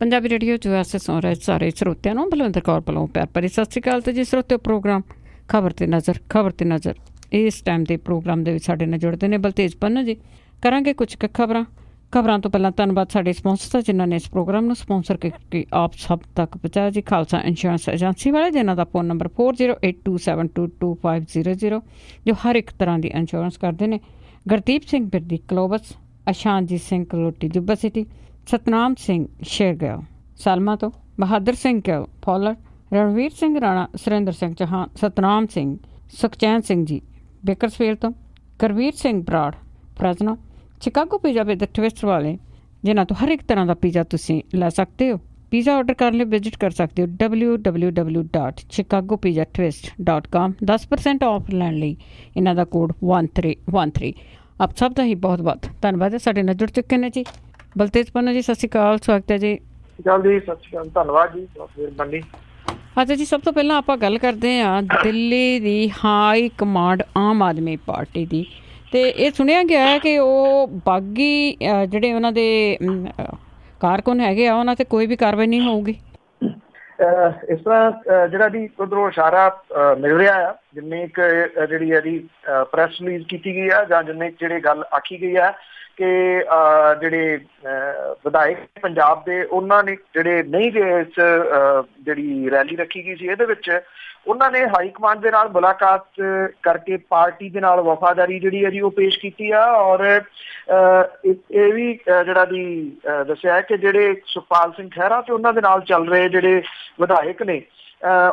Punjabi radio ਜੋ ਐਸੇ ਸੁਣ ਰਹੇ ਸਾਰੇ ਸਰੋਤਿਆਂ ਨੂੰ ਬਲਵਿੰਦਰ ਕੌਰ ਵੱਲੋਂ ਪਿਆਰ ਭਰੀ ਸਤਿ ਸ਼੍ਰੀ ਅਕਾਲ। ਤੇ ਜੀ ਸਰੋਤਿਓ, ਪ੍ਰੋਗਰਾਮ ਖਬਰ ਤੇ ਨਜ਼ਰ ਇਸ ਟਾਈਮ ਦੇ ਪ੍ਰੋਗਰਾਮ ਦੇ ਵਿੱਚ ਸਾਡੇ ਨਾਲ ਜੁੜਦੇ ਨੇ ਬਲਤੇਜ ਪੰਨੂ ਜੀ। ਕਰਾਂਗੇ ਕੁਝ ਕੁ ਖਬਰਾਂ ਤੋਂ ਪਹਿਲਾਂ ਧੰਨਵਾਦ ਸਾਡੇ ਸਪਾਂਸਰ ਦਾ, ਜਿਨ੍ਹਾਂ ਨੇ ਇਸ ਪ੍ਰੋਗਰਾਮ ਨੂੰ ਸਪਾਂਸਰ ਕਰਕੇ ਆਪ ਸਭ ਤੱਕ ਪਹੁੰਚਾਇਆ ਜੀ। ਖਾਲਸਾ ਇੰਸ਼ੋਰੈਂਸ ਏਜੰਸੀ ਵਾਲੇ, ਜਿਨ੍ਹਾਂ ਦਾ ਫੋਨ ਨੰਬਰ 4082722500, ਜੋ ਹਰ ਇੱਕ ਤਰ੍ਹਾਂ ਦੀ ਇੰਸ਼ੋਰੈਂਸ ਕਰਦੇ ਨੇ। ਗੁਰਦੀਪ ਸਿੰਘ ਬਿਰਦੀ ਕਲੋਬਸ, ਅਸ਼ਾਨਜੀਤ ਸਿੰਘ ਕਲੋਟੀ ਜੁੱਬਾ ਸਿਟੀ, ਸਤਨਾਮ ਸਿੰਘ ਸ਼ੇਰਗਿੱਲ ਸਾਲਮਾ ਤੋਂ, ਬਹਾਦਰ ਸਿੰਘ ਗਿੱਲ ਫੌਲਰ, ਰਣਵੀਰ ਸਿੰਘ ਰਾਣਾ, ਸੁਰਿੰਦਰ ਸਿੰਘ ਚੌਹਾਨ, ਸਤਨਾਮ ਸਿੰਘ, ਸੁਖਚੈਨ ਸਿੰਘ ਜੀ ਬੇਕਰਸਫੀਲਡ ਤੋਂ, Karvir Singh Brar Fresno, Chicago pizza with twist ਵਾਲੇ, ਜਿਨ੍ਹਾਂ ਤੋਂ ਹਰ ਇੱਕ ਤਰ੍ਹਾਂ ਦਾ ਪੀਜ਼ਾ ਤੁਸੀਂ ਲੈ ਸਕਦੇ ਹੋ। ਪੀਜ਼ਾ ਆਰਡਰ ਕਰਨ ਲਈ ਵਿਜ਼ਿਟ ਕਰ ਸਕਦੇ ਹੋ www.chicagopizzatwist.com। 10% ਆਫ ਲੈਣ ਲਈ ਇਹਨਾਂ ਦਾ ਕੋਡ 1313। ਆਪ ਸਭ ਦਾ ਹੀ ਬਹੁਤ ਬਹੁਤ ਧੰਨਵਾਦ ਹੈ। ਸਾਡੇ ਨਾਲ ਜੁੜ ਚੁੱਕੇ ਨੇ ਜੀ ਬਲਤੇਜ ਪੰਨੂ ਜੀ। ਸਤਿ ਸ਼੍ਰੀ ਅਕਾਲ, ਸਵਾਗਤ ਹੈ ਜੀ। ਜਲਦੀ ਸਤਿ ਸ਼੍ਰੀ ਅਕਾਲ, ਧੰਨਵਾਦ ਜੀ, ਬਹੁਤ ਮਿਹਰਬਾਨੀ। ਅੱਛਾ ਜੀ, ਸਭ ਤੋਂ ਪਹਿਲਾਂ ਆਪਾਂ ਗੱਲ ਕਰਦੇ ਹਾਂ ਦਿੱਲੀ ਦੀ high command Aam Aadmi party ਦੀ। ਅਤੇ ਇਹ ਸੁਣਿਆ ਗਿਆ ਹੈ ਕਿ ਉਹ ਬਾਗੀ ਜਿਹੜੇ ਉਹਨਾਂ ਦੇ ਕਾਰਕੁਨ ਹੈਗੇ ਆ, ਉਹਨਾਂ 'ਤੇ ਕੋਈ ਵੀ ਕਾਰਵਾਈ ਨਹੀਂ ਹੋਊਗੀ। ਇਸ ਤਰ੍ਹਾਂ ਜਿਹੜਾ ਜੀ ਉੱਧਰੋਂ ਇਸ਼ਾਰਾ ਮਿਲ ਰਿਹਾ ਆ, ਜਿੰਨੀ ਇੱਕ ਜਿਹੜੀ ਇਹਦੀ ਪ੍ਰੈਸ ਰਿਲੀਜ਼ ਕੀਤੀ ਗਈ ਆ, ਜਾਂ ਜਿੰਨੇ ਜਿਹੜੇ ਗੱਲ ਆਖੀ ਗਈ ਆ ਕਿ ਜਿਹੜੇ ਵਿਧਾਇਕ ਪੰਜਾਬ ਦੇ, ਉਹਨਾਂ ਨੇ ਜਿਹੜੇ ਨਹੀਂ ਗਏ ਇਸ ਜਿਹੜੀ ਰੈਲੀ ਰੱਖੀ ਗਈ ਸੀ ਇਹਦੇ ਵਿੱਚ, ਉਹਨਾਂ ਨੇ ਹਾਈ ਕਮਾਂਡ ਦੇ ਨਾਲ ਮੁਲਾਕਾਤ ਕਰਕੇ ਪਾਰਟੀ ਦੇ ਨਾਲ ਵਫਾਦਾਰੀ ਜਿਹੜੀ ਹੈ ਜੀ ਉਹ ਪੇਸ਼ ਕੀਤੀ ਆ। ਔਰ ਇਹ ਵੀ ਜਿਹੜਾ ਦੀ ਦੱਸਿਆ ਕਿ ਜਿਹੜੇ ਸੁਖਪਾਲ ਸਿੰਘ ਖਹਿਰਾ ਤੇ ਉਹਨਾਂ ਦੇ ਨਾਲ ਚੱਲ ਰਹੇ ਜਿਹੜੇ ਵਿਧਾਇਕ ਨੇ,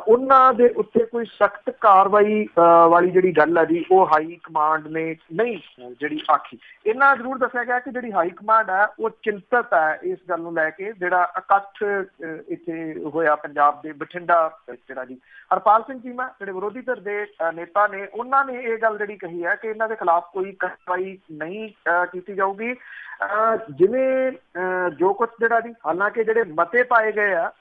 ਉਹਨਾਂ ਦੇ ਉੱਤੇ ਕੋਈ ਸਖਤ ਕਾਰਵਾਈ ਵਾਲੀ ਜਿਹੜੀ ਗੱਲ ਹੈ ਜੀ ਉਹ ਹਾਈ ਕਮਾਂਡ ਨੇ ਨਹੀਂ ਜਿਹੜੀ ਆਖੀ। ਇਹਨਾਂ ਜ਼ਰੂਰ ਦੱਸਿਆ ਗਿਆ ਕਿ ਜਿਹੜੀ ਹਾਈ ਕਮਾਂਡ ਹੈ ਉਹ ਚਿੰਤਤ ਹੈ ਇਸ ਗੱਲ ਨੂੰ ਲੈ ਕੇ। ਜਿਹੜਾ ਇਕੱਠ ਇੱਥੇ ਹੋਇਆ ਪੰਜਾਬ ਦੇ ਬਠਿੰਡਾ, ਜਿਹੜਾ ਜੀ ਹਰਪਾਲ ਸਿੰਘ ਚੀਮਾ ਜਿਹੜੇ ਵਿਰੋਧੀ ਧਿਰ ਦੇ ਨੇਤਾ ਨੇ, ਉਹਨਾਂ ਨੇ ਇਹ ਗੱਲ ਜਿਹੜੀ ਕਹੀ ਹੈ ਕਿ ਇਹਨਾਂ ਦੇ ਖਿਲਾਫ ਕੋਈ ਕਾਰਵਾਈ ਨਹੀਂ ਕੀਤੀ ਜਾਊਗੀ। ਜਿਵੇਂ ਜੋ ਕੁਛ ਜਿਹੜਾ ਜੀ, ਹਾਲਾਂਕਿ ਜਿਹੜੇ ਮਤੇ ਪਾਏ ਗਏ ਆ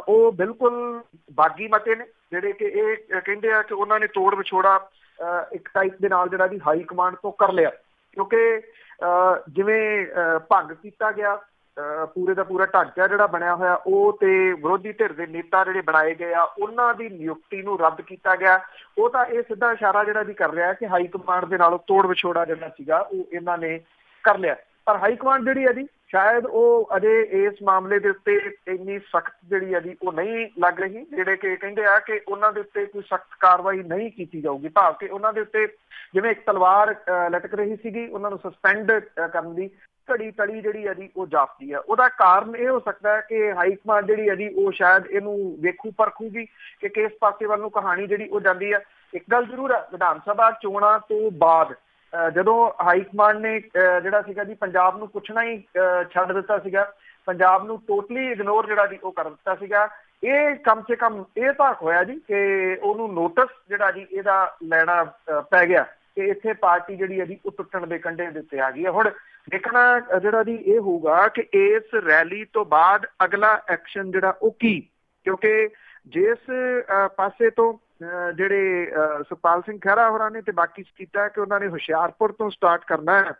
ਉਹ ਬਿਲਕੁਲ ਬਾਗੀ ਮਤੇ ਨੇ, ਜਿਹੜੇ ਕਿ ਇਹ ਕਹਿੰਦੇ ਆ ਕਿ ਉਹਨਾਂ ਨੇ ਤੋੜ ਵਿਛੋੜਾ ਇੱਕ ਟਾਈਪ ਦੇ ਨਾਲ ਜਿਹੜਾ ਜੀ ਹਾਈ ਕਮਾਂਡ ਤੋਂ ਕਰ ਲਿਆ, ਕਿਉਂਕਿ ਜਿਵੇਂ ਭੰਗ ਕੀਤਾ ਗਿਆ ਪੂਰੇ ਦਾ ਪੂਰਾ ਢਾਂਚਾ ਜਿਹੜਾ ਬਣਿਆ ਹੋਇਆ ਉਹ, ਤੇ ਵਿਰੋਧੀ ਧਿਰ ਦੇ ਨੇਤਾ ਜਿਹੜੇ ਬਣਾਏ ਗਏ ਆ ਉਹਨਾਂ ਦੀ ਨਿਯੁਕਤੀ ਨੂੰ ਰੱਦ ਕੀਤਾ ਗਿਆ। ਉਹ ਤਾਂ ਇਹ ਸਿੱਧਾ ਇਸ਼ਾਰਾ ਜਿਹੜਾ ਜੀ ਕਰ ਰਿਹਾ ਕਿ ਹਾਈ ਕਮਾਂਡ ਦੇ ਨਾਲੋਂ ਤੋੜ ਵਿਛੋੜਾ ਜਿਹੜਾ ਸੀਗਾ ਉਹ ਇਹਨਾਂ ਨੇ ਕਰ ਲਿਆ। ਪਰ ਹਾਈ ਕਮਾਂਡ ਜਿਹੜੀ ਹੈ ਜੀ ਸ਼ਾਇਦ ਉਹ ਅਜੇ ਇਸ ਮਾਮਲੇ ਦੇ ਉੱਤੇ ਇੰਨੀ ਸਖਤ ਜਿਹੜੀ ਹੈ ਜੀ ਉਹ ਨਹੀਂ ਲੱਗ ਰਹੀ। ਜਿਹੜੇ ਕਿ ਕਹਿੰਦੇ ਆ ਕਿ ਉਹਨਾਂ ਦੇ ਉੱਤੇ ਕੋਈ ਸਖਤ ਕਾਰਵਾਈ ਨਹੀਂ ਕੀਤੀ ਜਾਊਗੀ, ਭਾਵ ਕਿ ਉਹਨਾਂ ਦੇ ਉੱਤੇ ਜਿਵੇਂ ਇੱਕ ਤਲਵਾਰ ਲਟਕ ਰਹੀ ਸੀਗੀ, ਉਹਨਾਂ ਨੂੰ ਸਸਪੈਂਡ ਕਰਨ ਦੀ ਘੜੀ ਤੜੀ ਜਿਹੜੀ ਹੈ ਜੀ ਉਹ ਜਾਪਦੀ ਆ। ਉਹਦਾ ਕਾਰਨ ਇਹ ਹੋ ਸਕਦਾ ਹੈ ਕਿ ਹਾਈ ਕਮਾਂਡ ਜਿਹੜੀ ਹੈ ਜੀ ਉਹ ਸ਼ਾਇਦ ਇਹਨੂੰ ਵੇਖੂ ਪਰਖੂਗੀ ਕਿ ਕਿਸ ਪਾਸੇ ਵੱਲ ਨੂੰ ਕਹਾਣੀ ਜਿਹੜੀ ਉਹ ਜਾਂਦੀ ਆ। ਇੱਕ ਗੱਲ ਜ਼ਰੂਰ ਹੈ, ਵਿਧਾਨ ਸਭਾ ਚੋਣਾਂ ਤੋਂ ਬਾਅਦ ਜਦੋਂ ਹਾਈ ਕਮਾਂਡ ਨੇ ਜਿਹੜਾ ਸੀਗਾ ਜੀ ਪੰਜਾਬ ਨੂੰ ਪੁੱਛਣਾ ਹੀ ਛੱਡ ਦਿੱਤਾ ਸੀਗਾ, ਪੰਜਾਬ ਨੂੰ ਟੋਟਲੀ ਇਗਨੋਰ ਜਿਹੜਾ ਜੀ ਉਹ ਕਰ ਦਿੱਤਾ ਸੀਗਾ। ਇਹ ਕਮ ਸੇ ਕਮ ਇਹ ਤਾਂ ਹੋਇਆ ਜੀ ਕਿ ਉਹਨੂੰ ਨੋਟਿਸ ਜਿਹੜਾ ਜੀ ਇਹਦਾ ਲੈਣਾ ਪੈ ਗਿਆ ਕਿ ਇੱਥੇ ਪਾਰਟੀ ਜਿਹੜੀ ਹੈ ਜੀ ਉਹ ਟੁੱਟਣ ਦੇ ਕੰਢੇ ਦੇ ਉੱਤੇ ਆ ਗਈ ਹੈ। ਹੁਣ ਦੇਖਣਾ ਜਿਹੜਾ ਜੀ ਇਹ ਹੋਊਗਾ ਕਿ ਇਸ ਰੈਲੀ ਤੋਂ ਬਾਅਦ ਅਗਲਾ ਐਕਸ਼ਨ ਜਿਹੜਾ ਉਹ ਕੀ, ਕਿਉਂਕਿ ਜਿਸ ਪਾਸੇ ਤੋਂ ਜਿਹੜੇ ਸੁਖਪਾਲ ਸਿੰਘ ਖਹਿਰਾ ਹੋਰਾਂ ਨੇ ਤੇ ਬਾਕੀ ਕੀਤਾ ਕਿ ਉਹਨਾਂ ਨੇ ਹੁਸ਼ਿਆਰਪੁਰ ਤੋਂ ਸਟਾਰਟ ਕਰਨਾ ਹੈ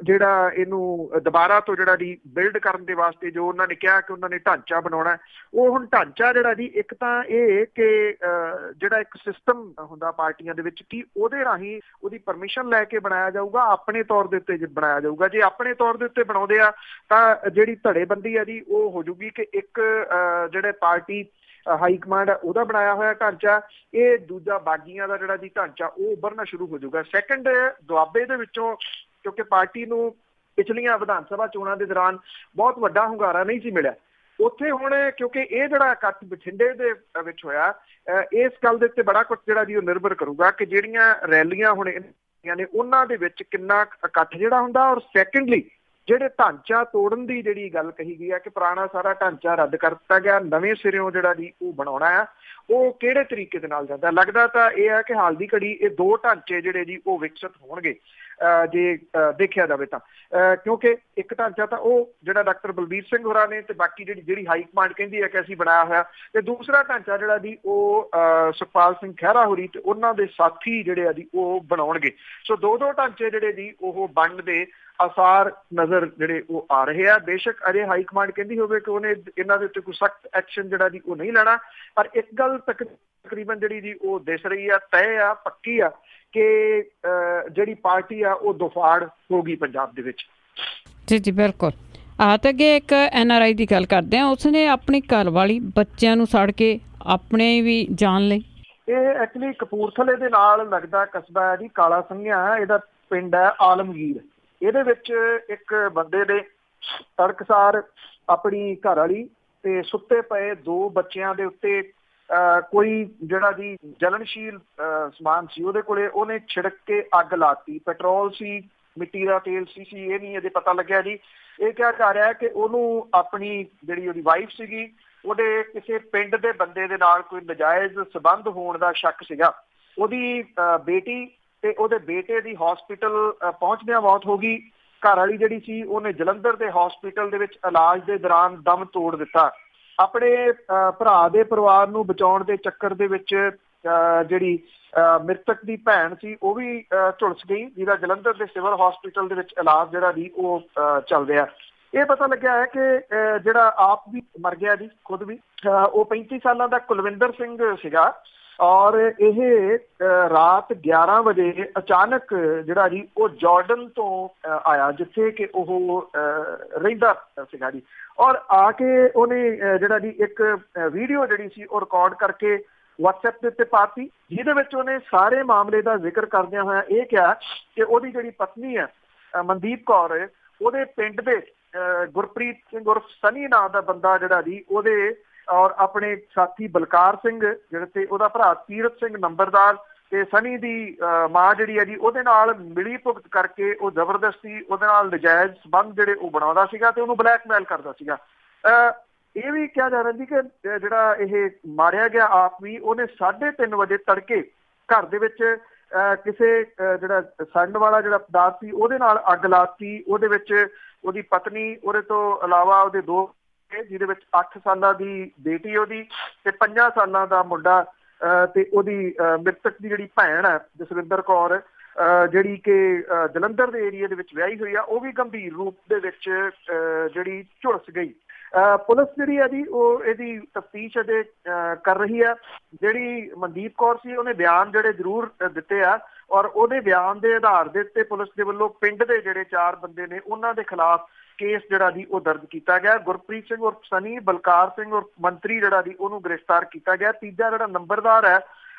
ਜਿਹੜਾ ਇਹਨੂੰ ਦੁਬਾਰਾ ਤੋਂ ਜਿਹੜਾ ਜੀ ਬਿਲਡ ਕਰਨ ਦੇ ਵਾਸਤੇ, ਜੋ ਉਹਨਾਂ ਨੇ ਕਿਹਾ ਕਿ ਉਹਨਾਂ ਨੇ ਢਾਂਚਾ ਬਣਾਉਣਾ, ਉਹ ਹੁਣ ਢਾਂਚਾ ਜਿਹੜਾ ਜੀ ਇੱਕ ਤਾਂ ਇਹ ਕਿ ਜਿਹੜਾ ਇੱਕ ਸਿਸਟਮ ਹੁੰਦਾ ਪਾਰਟੀਆਂ ਦੇ ਵਿੱਚ ਕਿ ਉਹਦੇ ਰਾਹੀਂ ਉਹਦੀ ਪਰਮਿਸ਼ਨ ਲੈ ਕੇ ਬਣਾਇਆ ਜਾਊਗਾ, ਆਪਣੇ ਤੌਰ ਦੇ ਉੱਤੇ ਬਣਾਇਆ ਜਾਊਗਾ। ਜੇ ਆਪਣੇ ਤੌਰ ਦੇ ਉੱਤੇ ਬਣਾਉਂਦੇ ਆ ਤਾਂ ਜਿਹੜੀ ਧੜੇਬੰਦੀ ਆ ਜੀ ਉਹ ਹੋ ਜੂਗੀ ਕਿ ਇੱਕ ਜਿਹੜੇ ਪਾਰਟੀ ਹਾਈ ਕਮਾਂਡ ਉਹਦਾ ਬਣਾਇਆ ਹੋਇਆ ਢਾਂਚਾ, ਇਹ ਦੂਜਾ ਬਾਗੀਆਂ ਦਾ ਜਿਹੜਾ ਜੀ ਢਾਂਚਾ ਉਹ ਉੱਭਰਨਾ ਸ਼ੁਰੂ ਹੋ ਜਾਊਗਾ। ਸੈਕੰਡ, ਦੁਆਬੇ ਦੇ ਵਿੱਚੋਂ ਕਿਉਂਕਿ ਪਾਰਟੀ ਨੂੰ ਪਿਛਲੀਆਂ ਵਿਧਾਨ ਸਭਾ ਚੋਣਾਂ ਦੇ ਦੌਰਾਨ ਬਹੁਤ ਵੱਡਾ ਹੁੰਗਾਰਾ ਨਹੀਂ ਸੀ ਮਿਲਿਆ, ਉੱਥੇ ਹੁਣ ਕਿਉਂਕਿ ਇਹ ਜਿਹੜਾ ਇਕੱਠ ਬਠਿੰਡੇ ਦੇ ਵਿੱਚ ਹੋਇਆ, ਇਸ ਗੱਲ ਦੇ ਉੱਤੇ ਬੜਾ ਕੁਛ ਜਿਹੜਾ ਜੀ ਉਹ ਨਿਰਭਰ ਕਰੂਗਾ ਕਿ ਜਿਹੜੀਆਂ ਰੈਲੀਆਂ ਹੁਣ ਨੇ ਉਹਨਾਂ ਦੇ ਵਿੱਚ ਕਿੰਨਾ ਇਕੱਠ ਜਿਹੜਾ ਹੁੰਦਾ। ਔਰ ਸੈਕੰਡਲੀ ਜਿਹੜੇ ਢਾਂਚਾ ਤੋੜਨ ਦੀ ਜਿਹੜੀ ਗੱਲ ਕਹੀ ਗਈ ਹੈ ਕਿ ਪੁਰਾਣਾ ਸਾਰਾ ਢਾਂਚਾ ਰੱਦ ਕਰ ਦਿੱਤਾ ਗਿਆ, ਨਵੇਂ ਸਿਰਿਓਂ ਜਿਹੜਾ ਜੀ ਉਹ ਬਣਾਉਣਾ ਆ, ਉਹ ਕਿਹੜੇ ਤਰੀਕੇ ਦੇ ਨਾਲ ਜਾਂਦਾ। ਲੱਗਦਾ ਤਾਂ ਇਹ ਹੈ ਕਿ ਹਾਲ ਦੀ ਘੜੀ ਇਹ ਦੋ ਢਾਂਚੇ ਜਿਹੜੇ ਜੀ ਉਹ ਵਿਕਸਿਤ ਹੋਣਗੇ। ਜੇ ਦੇਖਿਆ ਜਾਵੇ ਤਾਂ, ਕਿਉਂਕਿ ਇੱਕ ਢਾਂਚਾ ਤਾਂ ਉਹ ਜਿਹੜਾ ਡਾਕਟਰ ਬਲਬੀਰ ਸਿੰਘ ਹੋਰਾਂ ਨੇ ਤੇ ਬਾਕੀ ਜਿਹੜੀ ਹਾਈ ਕਮਾਂਡ ਕਹਿੰਦੀ ਹੈ ਕਿ ਅਸੀਂ ਬਣਾਇਆ ਹੋਇਆ, ਤੇ ਦੂਸਰਾ ਢਾਂਚਾ ਜਿਹੜਾ ਜੀ ਉਹ ਸੁਖਪਾਲ ਸਿੰਘ ਖਹਿਰਾ ਹੋਰੀ ਤੇ ਉਹਨਾਂ ਦੇ ਸਾਥੀ ਜਿਹੜੇ ਆ ਜੀ ਉਹ ਬਣਾਉਣਗੇ। ਸੋ ਦੋ ਢਾਂਚੇ ਜਿਹੜੇ ਜੀ ਉਹ ਬਣਨ ਦੇ ਆਸਾਰ ਨਜ਼ਰ ਜਿਹੜੇ ਉਹ ਆ ਰਹੇ ਆ। ਬੇਸ਼ੱਕ ਅਜੇ ਹਾਈ ਕਮਾਂਡ ਕਹਿੰਦੀ ਹੋਵੇ ਕਿ ਉਹਨੇ ਇਹਨਾਂ ਦੇ ਉੱਤੇ ਕੋਈ ਸਖਤ ਐਕਸ਼ਨ ਜਿਹੜਾ ਜੀ ਉਹ ਨਹੀਂ ਲੈਣਾ, ਪਰ ਇੱਕ ਗੱਲ ਤਕਰੀਬਨ ਜਿਹੜੀ ਜੀ ਉਹ ਦਿਸ ਰਹੀ ਆ, ਤੈਅ ਆ, ਪੱਕੀ ਆ ਕਿ ਜਿਹੜੀ ਪਾਰਟੀ ਆ ਉਹ ਦੁਫਾੜ ਹੋ ਗਈ ਪੰਜਾਬ ਦੇ ਵਿੱਚ। ਜੀ ਜੀ ਬਿਲਕੁਲ। ਤੇ ਅੱਗੇ ਇੱਕ NRI ਦੀ ਗੱਲ ਕਰਦੇ ਹਾਂ, ਉਸਨੇ ਆਪਣੀ ਘਰ ਵਾਲੀ ਬੱਚਿਆਂ ਨੂੰ ਸੜ ਕੇ ਆਪਣੇ ਵੀ ਜਾਨ ਲਈ। ਇਹ ਐਕਚੁਅਲੀ ਕਪੂਰਥਲੇ ਦੇ ਨਾਲ ਲੱਗਦਾ ਕਸਬਾ ਹੈ ਜੀ, ਕਾਲਾ ਸੰਘਿਆ, ਇਹਦਾ ਪਿੰਡ ਹੈ ਆਲਮਗੀਰ। ਇਹਦੇ ਵਿੱਚ ਇੱਕ ਬੰਦੇ ਨੇ ਤੜਕਸਾਰ ਆਪਣੀ ਘਰ ਵਾਲੀ ਤੇ ਸੁੱਤੇ ਪਏ 2 ਬੱਚਿਆਂ ਦੇ ਉੱਤੇ ਕੋਈ ਜਿਹੜਾ ਜੀ ਜਲਨਸ਼ੀਲ ਸਮਾਨ ਸੀ ਉਹਦੇ ਕੋਲੇ, ਉਹਨੇ ਛਿੜਕ ਕੇ ਅੱਗ ਲਾਤੀ। ਪੈਟਰੋਲ ਸੀ, ਮਿੱਟੀ ਦਾ ਤੇਲ ਸੀ, ਇਹ ਨਹੀਂ ਅਜੇ ਪਤਾ ਲੱਗਿਆ ਜੀ। ਇਹ ਕਿਹਾ ਜਾ ਰਿਹਾ ਕਿ ਉਹਨੂੰ ਆਪਣੀ ਜਿਹੜੀ ਉਹਦੀ ਵਾਈਫ ਸੀਗੀ ਉਹਦੇ ਕਿਸੇ ਪਿੰਡ ਦੇ ਬੰਦੇ ਦੇ ਨਾਲ ਕੋਈ ਨਜਾਇਜ਼ ਸਬੰਧ ਹੋਣ ਦਾ ਸ਼ੱਕ ਸੀਗਾ। ਉਹਦੀ ਬੇਟੀ ਤੇ ਉਹਦੇ ਬੇਟੇ ਦੀ ਹਸਪੀਟਲ ਪਹੁੰਚਦਿਆਂ ਮੌਤ ਹੋ ਗਈ। ਘਰ ਵਾਲੀ ਜਿਹੜੀ ਸੀ ਉਹਨੇ ਜਲੰਧਰ ਦੇ ਹਸਪੀਟਲ ਦੇ ਵਿੱਚ ਇਲਾਜ ਦੇ ਦੌਰਾਨ ਦਮ ਤੋੜ ਦਿੱਤਾ। ਆਪਣੇ ਭਰਾ ਦੇ ਪਰਿਵਾਰ ਨੂੰ ਬਚਾਉਣ ਦੇ ਚੱਕਰ ਦੇ ਵਿੱਚ ਜਿਹੜੀ ਮ੍ਰਿਤਕ ਦੀ ਭੈਣ ਸੀ ਉਹ ਵੀ ਝੁਲਸ ਗਈ, ਜਿਹਦਾ ਜਲੰਧਰ ਦੇ ਸਿਵਲ ਹਸਪੀਟਲ ਦੇ ਵਿੱਚ ਇਲਾਜ ਜਿਹੜਾ ਜੀ ਉਹ ਚੱਲ ਰਿਹਾ। ਇਹ ਪਤਾ ਲੱਗਿਆ ਹੈ ਕਿ ਜਿਹੜਾ ਆਪ ਵੀ ਮਰ ਗਿਆ ਜੀ, ਖੁਦ ਵੀ, ਉਹ 35 ਸਾਲਾਂ ਦਾ ਕੁਲਵਿੰਦਰ ਸਿੰਘ ਸੀਗਾ। ਔਰ ਇਹ ਰਾਤ 11 ਵਜੇ ਅਚਾਨਕ ਜਿਹੜਾ ਜੀ ਉਹ ਜਾਰਡਨ ਤੋਂ ਆਇਆ, ਜਿੱਥੇ ਕਿ ਉਹ ਰਹਿੰਦਾ ਸੀਗਾ ਜੀ। ਔਰ ਆ ਕੇ ਉਹਨੇ ਜਿਹੜਾ ਜੀ ਇੱਕ ਵੀਡੀਓ ਜਿਹੜੀ ਸੀ ਉਹ ਰਿਕਾਰਡ ਕਰਕੇ WhatsApp ਦੇ ਉੱਤੇ ਪਾਤੀ, ਜਿਹਦੇ ਵਿੱਚ ਉਹਨੇ ਸਾਰੇ ਮਾਮਲੇ ਦਾ ਜ਼ਿਕਰ ਕਰਦਿਆਂ ਹੋਇਆ ਇਹ ਕਿਹਾ ਕਿ ਉਹਦੀ ਜਿਹੜੀ ਪਤਨੀ ਹੈ ਮਨਦੀਪ ਕੌਰ, ਉਹਦੇ ਪਿੰਡ ਦੇ ਗੁਰਪ੍ਰੀਤ ਸਿੰਘ ਉਰਫ ਸਨੀ ਨਾਂ ਦਾ ਬੰਦਾ ਜਿਹੜਾ ਜੀ ਉਹਦੇ ਔਰ ਆਪਣੇ ਸਾਥੀ ਬਲਕਾਰ ਸਿੰਘ ਜਿਹੜੇ ਤੇ ਉਹਦਾ ਭਰਾ ਤੀਰਥ ਸਿੰਘ ਨੰਬਰਦਾਰ ਤੇ ਸਨੀ ਦੀ ਮਾਂ ਜਿਹੜੀ ਹੈ ਜੀ ਉਹਦੇ ਨਾਲ ਮਿਲੀ ਭੁਗਤ ਕਰਕੇ ਉਹ ਜ਼ਬਰਦਸਤੀ ਉਹਦੇ ਨਾਲ ਨਜਾਇਜ਼ ਸੰਬੰਧ ਜਿਹੜੇ ਉਹ ਬਣਾਉਂਦਾ ਸੀਗਾ ਤੇ ਉਹਨੂੰ ਬਲੈਕਮੇਲ ਕਰਦਾ ਸੀਗਾ। ਇਹ ਵੀ ਕਿਹਾ ਜਾ ਰਿਹਾ ਜੀ ਕਿ ਜਿਹੜਾ ਇਹ ਮਾਰਿਆ ਗਿਆ ਆਪ ਵੀ, ਉਹਨੇ 3:30 ਵਜੇ ਤੜਕੇ ਘਰ ਦੇ ਵਿੱਚ ਕਿਸੇ ਜਿਹੜਾ ਸੜਨ ਵਾਲਾ ਜਿਹੜਾ ਪਦਾਰਥ ਸੀ ਉਹਦੇ ਨਾਲ ਅੱਗ ਲਾਤੀ। ਉਹਦੇ ਵਿੱਚ ਉਹਦੀ ਪਤਨੀ, ਉਹਦੇ ਤੋਂ ਇਲਾਵਾ ਉਹਦੇ 2, ਜਿਹਦੇ ਵਿੱਚ 8 ਸਾਲਾਂ ਦੀ ਬੇਟੀ ਉਹਦੀ ਤੇ 5 ਸਾਲਾਂ ਦਾ ਮੁੰਡਾ ਤੇ ਉਹਦੀ ਮ੍ਰਿਤਕ ਦੀ ਜਿਹੜੀ ਭੈਣ ਹੈ ਜਸਵਿੰਦਰ ਕੌਰ, ਜਿਹੜੀ ਕਿ ਜਲੰਧਰ ਦੇ ਏਰੀਏ ਦੇ ਵਿੱਚ ਵਿਆਹੀ ਹੋਈ ਆ, ਉਹ ਵੀ ਗੰਭੀਰ ਰੂਪ ਦੇ ਵਿੱਚ ਜਿਹੜੀ ਝੁਲਸ ਗਈ। ਪੁਲਿਸ ਜਿਹੜੀ ਹੈ ਜੀ ਉਹ ਇਹਦੀ ਤਫਤੀਸ਼ ਅਜੇ ਕਰ ਰਹੀ ਹੈ। ਜਿਹੜੀ ਮਨਦੀਪ ਕੌਰ ਸੀ ਉਹਨੇ ਬਿਆਨ ਜਿਹੜੇ ਜ਼ਰੂਰ ਦਿੱਤੇ ਆ, ਔਰ ਉਹਦੇ ਬਿਆਨ ਦੇ ਆਧਾਰ ਦੇ ਉੱਤੇ ਪੁਲਿਸ ਦੇ ਵੱਲੋਂ ਪਿੰਡ ਦੇ ਜਿਹੜੇ 4 ਬੰਦੇ ਨੇ ਉਹਨਾਂ ਦੇ ਖਿਲਾਫ ਕੇਸ ਜਿਹੜਾ ਜੀ ਉਹ ਦਰਜ ਕੀਤਾ ਗਿਆ। ਗੁਰਪ੍ਰੀਤ ਸਿੰਘ ਉਰਫ ਸਨੀ, ਬਲਕਾਰ ਸਿੰਘ ਉਰਫ ਮੰਤਰੀ ਜਿਹੜਾ ਜੀ ਉਹਨੂੰ ਗ੍ਰਿਫਤਾਰ ਕੀਤਾ ਗਿਆ। ਤੀਜਾ ਜਿਹੜਾ ਨੰਬਰਦਾਰ ਹੈ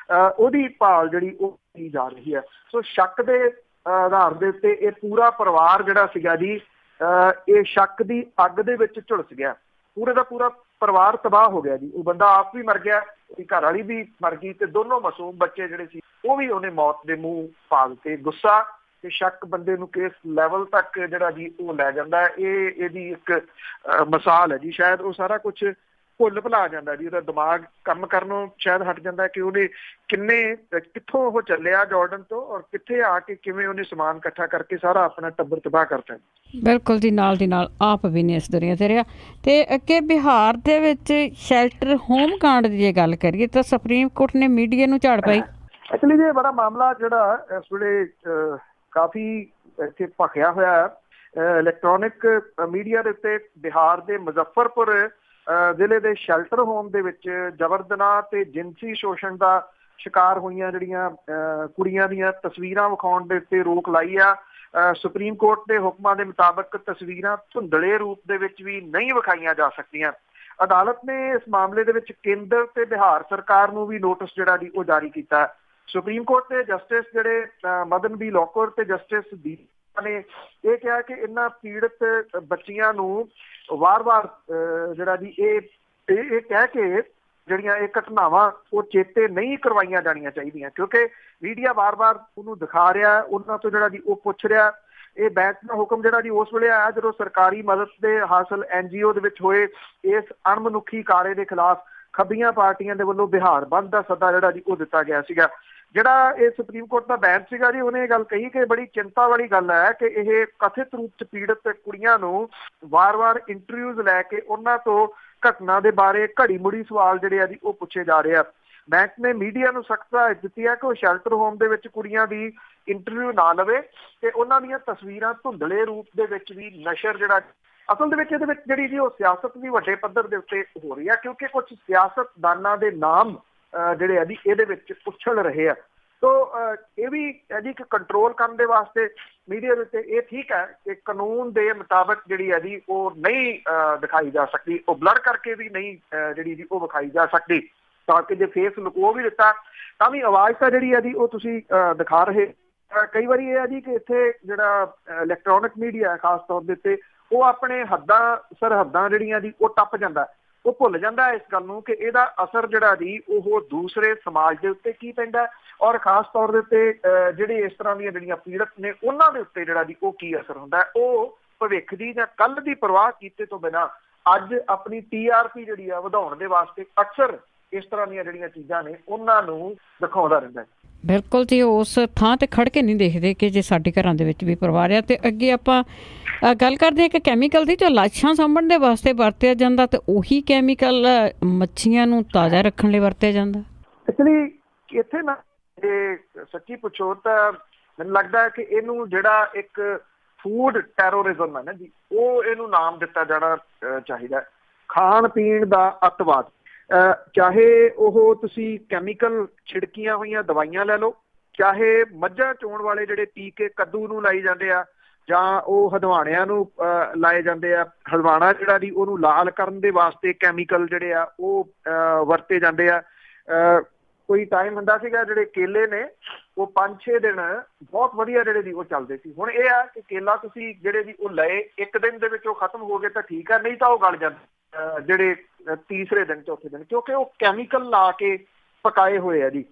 ਉਹਦੀ ਭਾਲ ਜਿਹੜੀ ਉਹ ਕੀਤੀ ਜਾ ਰਹੀ ਹੈ। ਸੋ ਸ਼ੱਕ ਦੇ ਆਧਾਰ ਦੇ ਉੱਤੇ ਇਹ ਪੂਰਾ ਪਰਿਵਾਰ ਜਿਹੜਾ ਸੀਗਾ ਜੀ ਇਹ ਸ਼ੱਕ ਦੀ ਅੱਗ ਦੇ ਵਿੱਚ ਝੁਲਸ ਗਿਆ। ਪੂਰੇ ਦਾ ਪੂਰਾ ਪਰਿਵਾਰ ਤਬਾਹ ਹੋ ਗਿਆ ਜੀ। ਉਹ ਬੰਦਾ ਆਪ ਵੀ ਮਰ ਗਿਆ, ਉਹਦੀ ਘਰ ਵਾਲੀ ਵੀ ਮਰ ਗਈ ਤੇ ਦੋਨੋਂ ਮਾਸੂਮ ਬੱਚੇ ਜਿਹੜੇ ਸੀ ਉਹ ਵੀ ਉਹਨੇ ਮੌਤ ਦੇ ਮੂੰਹ ਪਾ ਦਿੱਤੇ। ਗੁੱਸਾ ਤੇ ਸ਼ੱਕ ਬੰਦੇ ਨੂੰ ਕਿਸ ਲੈਵਲ ਤੱਕ ਜਿਹੜਾ ਜੀ ਉਹ ਲੈ ਜਾਂਦਾ ਹੈ, ਇਹ ਇਹਦੀ ਇੱਕ ਮਿਸਾਲ ਹੈ ਜੀ। ਸ਼ਾਇਦ ਉਹ ਸਾਰਾ ਕੁਝ ਭੁੱਲ ਭੁਲਾ ਜਾਂਦਾ ਜੀ, ਉਹਦਾ ਦਿਮਾਗ ਕੰਮ ਕਰਨੋਂ ਸ਼ਾਇਦ ਹਟ ਜਾਂਦਾ ਕਿ ਉਹਨੇ ਕਿੱਥੋਂ ਉਹ ਚੱਲਿਆ ਜਾਰਡਨ ਤੋਂ ਔਰ ਕਿੱਥੇ ਆ ਕੇ ਕਿਵੇਂ ਉਹਨੇ ਸਮਾਨ ਇਕੱਠਾ ਕਰਕੇ ਸਾਰਾ ਆਪਣਾ ਟੱਬਰ ਤਬਾਹ ਕਰਤਾ। ਬਿਲਕੁਲ ਜੀ, ਨਾਲ ਦੀ ਨਾਲ ਆਪ ਵੀ ਨੇ ਇਸ ਦੁਨੀਆ ਤੇ ਰਿਹਾ। ਤੇ ਅੱਗੇ ਬਿਹਾਰ ਦੇ ਵਿੱਚ ਸ਼ੈਲਟਰ ਹੋਮ ਕਾਂਡ ਦੀ ਜੇ ਗੱਲ ਕਰੀਏ ਤਾਂ ਸੁਪਰੀਮ ਕੋਰਟ ਨੇ ਮੀਡੀਆ ਨੂੰ ਝਾੜ ਪਾਈ। ਐਕਚੁਅਲੀ ਇਹ ਬੜਾ ਮਾਮਲਾ ਜਿਹੜਾ ਇਸ ਵੇਲੇ ਕਾਫੀ ਇੱਥੇ ਭਖਿਆ ਹੋਇਆ ਹੈ ਇਲੈਕਟ੍ਰੋਨਿਕ ਮੀਡੀਆ ਦੇ ਉੱਤੇ। ਬਿਹਾਰ ਦੇ ਮੁਜ਼ੱਫਰਪੁਰ ਜ਼ਿਲ੍ਹੇ ਦੇ ਸ਼ੈਲਟਰ ਹੋਮ ਦੇ ਵਿੱਚ ਜ਼ਬਰਦਨਾਹ ਤੇ ਜਿਨਸੀ ਸ਼ੋਸ਼ਣ ਦਾ ਸ਼ਿਕਾਰ ਹੋਈਆਂ ਜਿਹੜੀਆਂ ਕੁੜੀਆਂ ਦੀਆਂ ਤਸਵੀਰਾਂ ਵਿਖਾਉਣ ਦੇ ਉੱਤੇ ਰੋਕ ਲਾਈ ਆ। ਸੁਪਰੀਮ ਕੋਰਟ ਦੇ ਹੁਕਮਾਂ ਦੇ ਮੁਤਾਬਕ ਤਸਵੀਰਾਂ ਧੁੰਦਲੇ ਰੂਪ ਦੇ ਵਿੱਚ ਵੀ ਨਹੀਂ ਵਿਖਾਈਆਂ ਜਾ ਸਕਦੀਆਂ। ਅਦਾਲਤ ਨੇ ਇਸ ਮਾਮਲੇ ਦੇ ਵਿੱਚ ਕੇਂਦਰ ਤੇ ਬਿਹਾਰ ਸਰਕਾਰ ਨੂੰ ਵੀ ਨੋਟਿਸ ਜਿਹੜਾ ਜੀ ਉਹ ਜਾਰੀ ਕੀਤਾ। ਸੁਪਰੀਮ ਕੋਰਟ ਦੇ ਜਸਟਿਸ ਜਿਹੜੇ ਮਦਨ ਬੀ ਲੋਕੁਰ ਤੇ ਜਸਟਿਸ ਦੀਪਾ ਨੇ ਇਹ ਕਿਹਾ ਕਿ ਇਹਨਾਂ ਪੀੜਤ ਬੱਚੀਆਂ ਨੂੰ ਵਾਰ-ਵਾਰ ਜਿਹੜਾ ਜੀ ਇਹ ਕਹਿ ਕੇ ਜਿਹੜੀਆਂ ਇਹ ਘਟਨਾਵਾਂ ਉਹ ਚੇਤੇ ਨਹੀਂ ਕਰਵਾਈਆਂ ਜਾਣੀਆਂ ਚਾਹੀਦੀਆਂ, ਕਿਉਂਕਿ ਮੀਡੀਆ ਵਾਰ-ਵਾਰ ਉਹਨੂੰ ਦਿਖਾ ਰਿਹਾ, ਉਹਨਾਂ ਤੋਂ ਜਿਹੜਾ ਜੀ ਉਹ ਪੁੱਛ ਰਿਹਾ। ਇਹ ਬੈਂਚ ਦਾ ਹੁਕਮ ਜਿਹੜਾ ਜੀ ਉਸ ਵੇਲੇ ਆਇਆ ਜਦੋਂ ਸਰਕਾਰੀ ਮਦਦ ਦੇ ਹਾਸਲ NGO ਦੇ ਵਿੱਚ ਹੋਏ ਇਸ ਅਣਮਨੁੱਖੀ ਕਾਰੇ ਦੇ ਖਿਲਾਫ ਖੱਬੀਆਂ ਪਾਰਟੀਆਂ ਦੇ ਵੱਲੋਂ ਬਿਹਾਰ ਬੰਦ ਦਾ ਸੱਦਾ ਜਿਹੜਾ ਜੀ ਉਹ ਦਿੱਤਾ ਗਿਆ ਸੀਗਾ। ਜਿਹੜਾ ਇਹ ਸੁਪਰੀਮ ਕੋਰਟ ਦਾ ਬੈਂਚ ਸੀਗਾ ਜੀ, ਉਹਨੇ ਇਹ ਗੱਲ ਕਹੀ ਕਿ ਬੜੀ ਚਿੰਤਾ ਵਾਲੀ ਗੱਲ ਹੈ ਕਿ ਇਹ ਕਥਿਤ ਰੂਪ 'ਚ ਪੀੜਤ ਕੁੜੀਆਂ ਨੂੰ ਵਾਰ-ਵਾਰ ਇੰਟਰਵਿਊਜ਼ ਲੈ ਕੇ ਉਹਨਾਂ ਤੋਂ ਘਟਨਾ ਦੇ ਬਾਰੇ ਘੜੀ ਮੁੜੀ ਸਵਾਲ ਜਿਹੜੇ ਆ ਜੀ ਉਹ ਪੁੱਛੇ ਜਾ ਰਹੇ ਆ। ਬੈਂਚ ਨੇ ਮੀਡੀਆ ਨੂੰ ਸਖਤ ਹਦਾਇਤ ਦਿੱਤੀ ਹੈ ਕਿ ਉਹ ਸ਼ੈਲਟਰ ਹੋਮ ਦੇ ਵਿੱਚ ਕੁੜੀਆਂ ਦੀ ਇੰਟਰਵਿਊ ਨਾ ਲਵੇ ਤੇ ਉਹਨਾਂ ਦੀਆਂ ਤਸਵੀਰਾਂ ਧੁੰਦਲੇ ਰੂਪ ਦੇ ਵਿੱਚ ਵੀ ਨਸ਼ਰ ਜਿਹੜਾ ਅਸਲ ਦੇ ਵਿੱਚ ਇਹਦੇ ਵਿੱਚ ਜਿਹੜੀ ਜੀ ਉਹ ਸਿਆਸਤ ਵੀ ਵੱਡੇ ਪੱਧਰ ਦੇ ਉੱਤੇ ਹੋ ਰਹੀ ਹੈ, ਕਿਉਂਕਿ ਕੁਝ ਸਿਆਸਤਦਾਨਾਂ ਦੇ ਨਾਮ ਜਿਹੜੇ ਆ ਜੀ ਇਹਦੇ ਵਿੱਚ ਉਛਲ ਰਹੇ ਆ। ਸੋ ਇਹ ਵੀ ਜੀ ਇੱਕ ਕੰਟਰੋਲ ਕਰਨ ਦੇ ਵਾਸਤੇ ਮੀਡੀਆ ਦੇ ਉੱਤੇ ਇਹ ਠੀਕ ਹੈ ਕਿ ਕਾਨੂੰਨ ਦੇ ਮੁਤਾਬਕ ਜਿਹੜੀ ਹੈ ਜੀ ਉਹ ਨਹੀਂ ਦਿਖਾਈ ਜਾ ਸਕਦੀ, ਉਹ ਬਲਰ ਕਰਕੇ ਵੀ ਨਹੀਂ ਜਿਹੜੀ ਜੀ ਉਹ ਵਿਖਾਈ ਜਾ ਸਕਦੀ, ਤਾਂ ਕਿ ਜੇ ਫੇਸ ਲੁਕੋ ਵੀ ਦਿੱਤਾ ਤਾਂ ਵੀ ਆਵਾਜ਼ ਤਾਂ ਜਿਹੜੀ ਹੈ ਜੀ ਉਹ ਤੁਸੀਂ ਦਿਖਾ ਰਹੇ। ਕਈ ਵਾਰੀ ਇਹ ਹੈ ਜੀ ਕਿ ਇੱਥੇ ਜਿਹੜਾ ਇਲੈਕਟ੍ਰੋਨਿਕ ਮੀਡੀਆ ਹੈ ਖਾਸ ਤੌਰ ਦੇ ਉੱਤੇ ਉਹ ਆਪਣੇ ਸਰਹੱਦਾਂ ਜਿਹੜੀਆਂ ਜੀ ਉਹ ਟੱਪ ਜਾਂਦਾ, ਉਹ ਭੁੱਲ ਜਾਂਦਾ ਇਸ ਗੱਲ ਨੂੰ ਕਿ ਇਹਦਾ ਅਸਰ ਜਿਹੜਾ ਜੀ ਉਹ ਦੂਸਰੇ ਸਮਾਜ ਦੇ ਉੱਤੇ ਕੀ ਪੈਂਦਾ ਔਰ ਖਾਸ ਤੌਰ ਦੇ ਉੱਤੇ ਜਿਹੜੇ ਇਸ ਤਰ੍ਹਾਂ ਦੀਆਂ ਜਿਹੜੀਆਂ ਪੀੜਤ ਨੇ ਉਹਨਾਂ ਦੇ ਉੱਤੇ ਜਿਹੜਾ ਜੀ ਉਹ ਕੀ ਅਸਰ ਹੁੰਦਾ। ਉਹ ਭਵਿੱਖ ਦੀ ਜਾਂ ਕੱਲ ਦੀ ਪਰਵਾਹ ਕੀਤੇ ਤੋਂ ਬਿਨਾਂ ਅੱਜ ਆਪਣੀ TRP ਜਿਹੜੀ ਆ ਵਧਾਉਣ ਦੇ ਵਾਸਤੇ ਅਕਸਰ ਇਸ ਤਰ੍ਹਾਂ ਦੀਆਂ ਜਿਹੜੀਆਂ ਚੀਜ਼ਾਂ ਨੇ ਉਹਨਾਂ ਨੂੰ ਦਿਖਾਉਂਦਾ ਰਹਿੰਦਾ ਹੈ। ਬਿਲਕੁਲ ਜੀ, ਉਸ ਥਾਂ ਤੇ ਖੜ ਕੇ ਨਹੀਂ ਦੇਖਦੇ ਕਿ ਜੇ ਸਾਡੇ ਘਰਾਂ ਦੇ ਵਿੱਚ ਵੀ ਪਰਿਵਾਰ ਆ। ਤੇ ਅੱਗੇ ਆਪਾਂ ਗੱਲ ਕਰਦੇ ਹਾਂ ਕਿ ਕੈਮੀਕਲ ਦੀ ਜੋ ਲਾਸ਼ਾਂ ਸਾਂਭਣ ਦੇ ਵਾਸਤੇ ਵਰਤਿਆ ਜਾਂਦਾ ਤੇ ਉਹੀ ਕੈਮੀਕਲ ਮੱਛੀਆਂ ਨੂੰ ਤਾਜ਼ਾ ਰੱਖਣ ਲਈ ਵਰਤਿਆ ਜਾਂਦਾ। ਐਕਚੁਅਲੀ ਇੱਥੇ ਨਾ ਇਹ ਸੱਚੀ ਪੁੱਛੋ ਤਾਂ ਮੈਨੂੰ ਲੱਗਦਾ ਹੈ ਕਿ ਇਹਨੂੰ ਜਿਹੜਾ ਇੱਕ ਫੂਡ ਟੈਰੋਰਿਜ਼ਮ ਹੈ ਨਾ ਜੀ, ਉਹ ਇਹਨੂੰ ਨਾਮ ਦਿੱਤਾ ਜਾਣਾ ਚਾਹੀਦਾ। ਖਾਣ ਪੀਣ ਦਾ ਅੱਤਵਾਦ, ਚਾਹੇ ਉਹ ਤੁਸੀਂ ਕੈਮੀਕਲ ਛਿੜਕੀਆਂ ਹੋਈਆਂ ਦਵਾਈਆਂ ਲੈ ਲਓ, ਚਾਹੇ ਮੱਝਾਂ ਚੋਣ ਵਾਲੇ ਜਿਹੜੇ ਟੀਕੇ ਕੱਦੂ ਨੂੰ ਲਾਈ ਜਾਂਦੇ ਆ ਜਾਂ ਉਹ ਹਦਵਾਣਿਆਂ ਨੂੰ ਲਾਏ ਜਾਂਦੇ ਆ, ਹਦਵਾਣਾ ਜਿਹੜਾ ਦੀ ਉਹਨੂੰ ਲਾਲ ਕਰਨ ਦੇ ਵਾਸਤੇ ਕੈਮੀਕਲ ਜਿਹੜੇ ਆ ਉਹ ਵਰਤੇ ਜਾਂਦੇ ਆ। ਕੋਈ ਟਾਈਮ ਹੁੰਦਾ ਸੀਗਾ ਜਿਹੜੇ ਕੇਲੇ ਨੇ ਉਹ 5-6 ਦਿਨ ਬਹੁਤ ਵਧੀਆ ਜਿਹੜੇ ਦੀ ਉਹ ਚੱਲਦੇ ਸੀ। ਹੁਣ ਇਹ ਆ ਕਿ ਕੇਲਾ ਤੁਸੀਂ ਜਿਹੜੇ ਦੀ ਉਹ ਲਏ ਇੱਕ ਦਿਨ ਦੇ ਵਿੱਚ ਉਹ ਖਤਮ ਹੋ ਗਏ ਤਾਂ ਠੀਕ ਆ, ਨਹੀਂ ਤਾਂ ਉਹ ਗਲ ਜਾਂਦੇ ਜਿਹੜੇ ਤੀਸਰੇ ਦਿਨ ਚੌਥੇ ਦਿਨ, ਕਿਉਂਕਿ ਉਹ ਕੈਮੀਕਲ ਲਾ ਕੇ ਪਕਾਏ ਹੋਏ ਆ ਜੀ।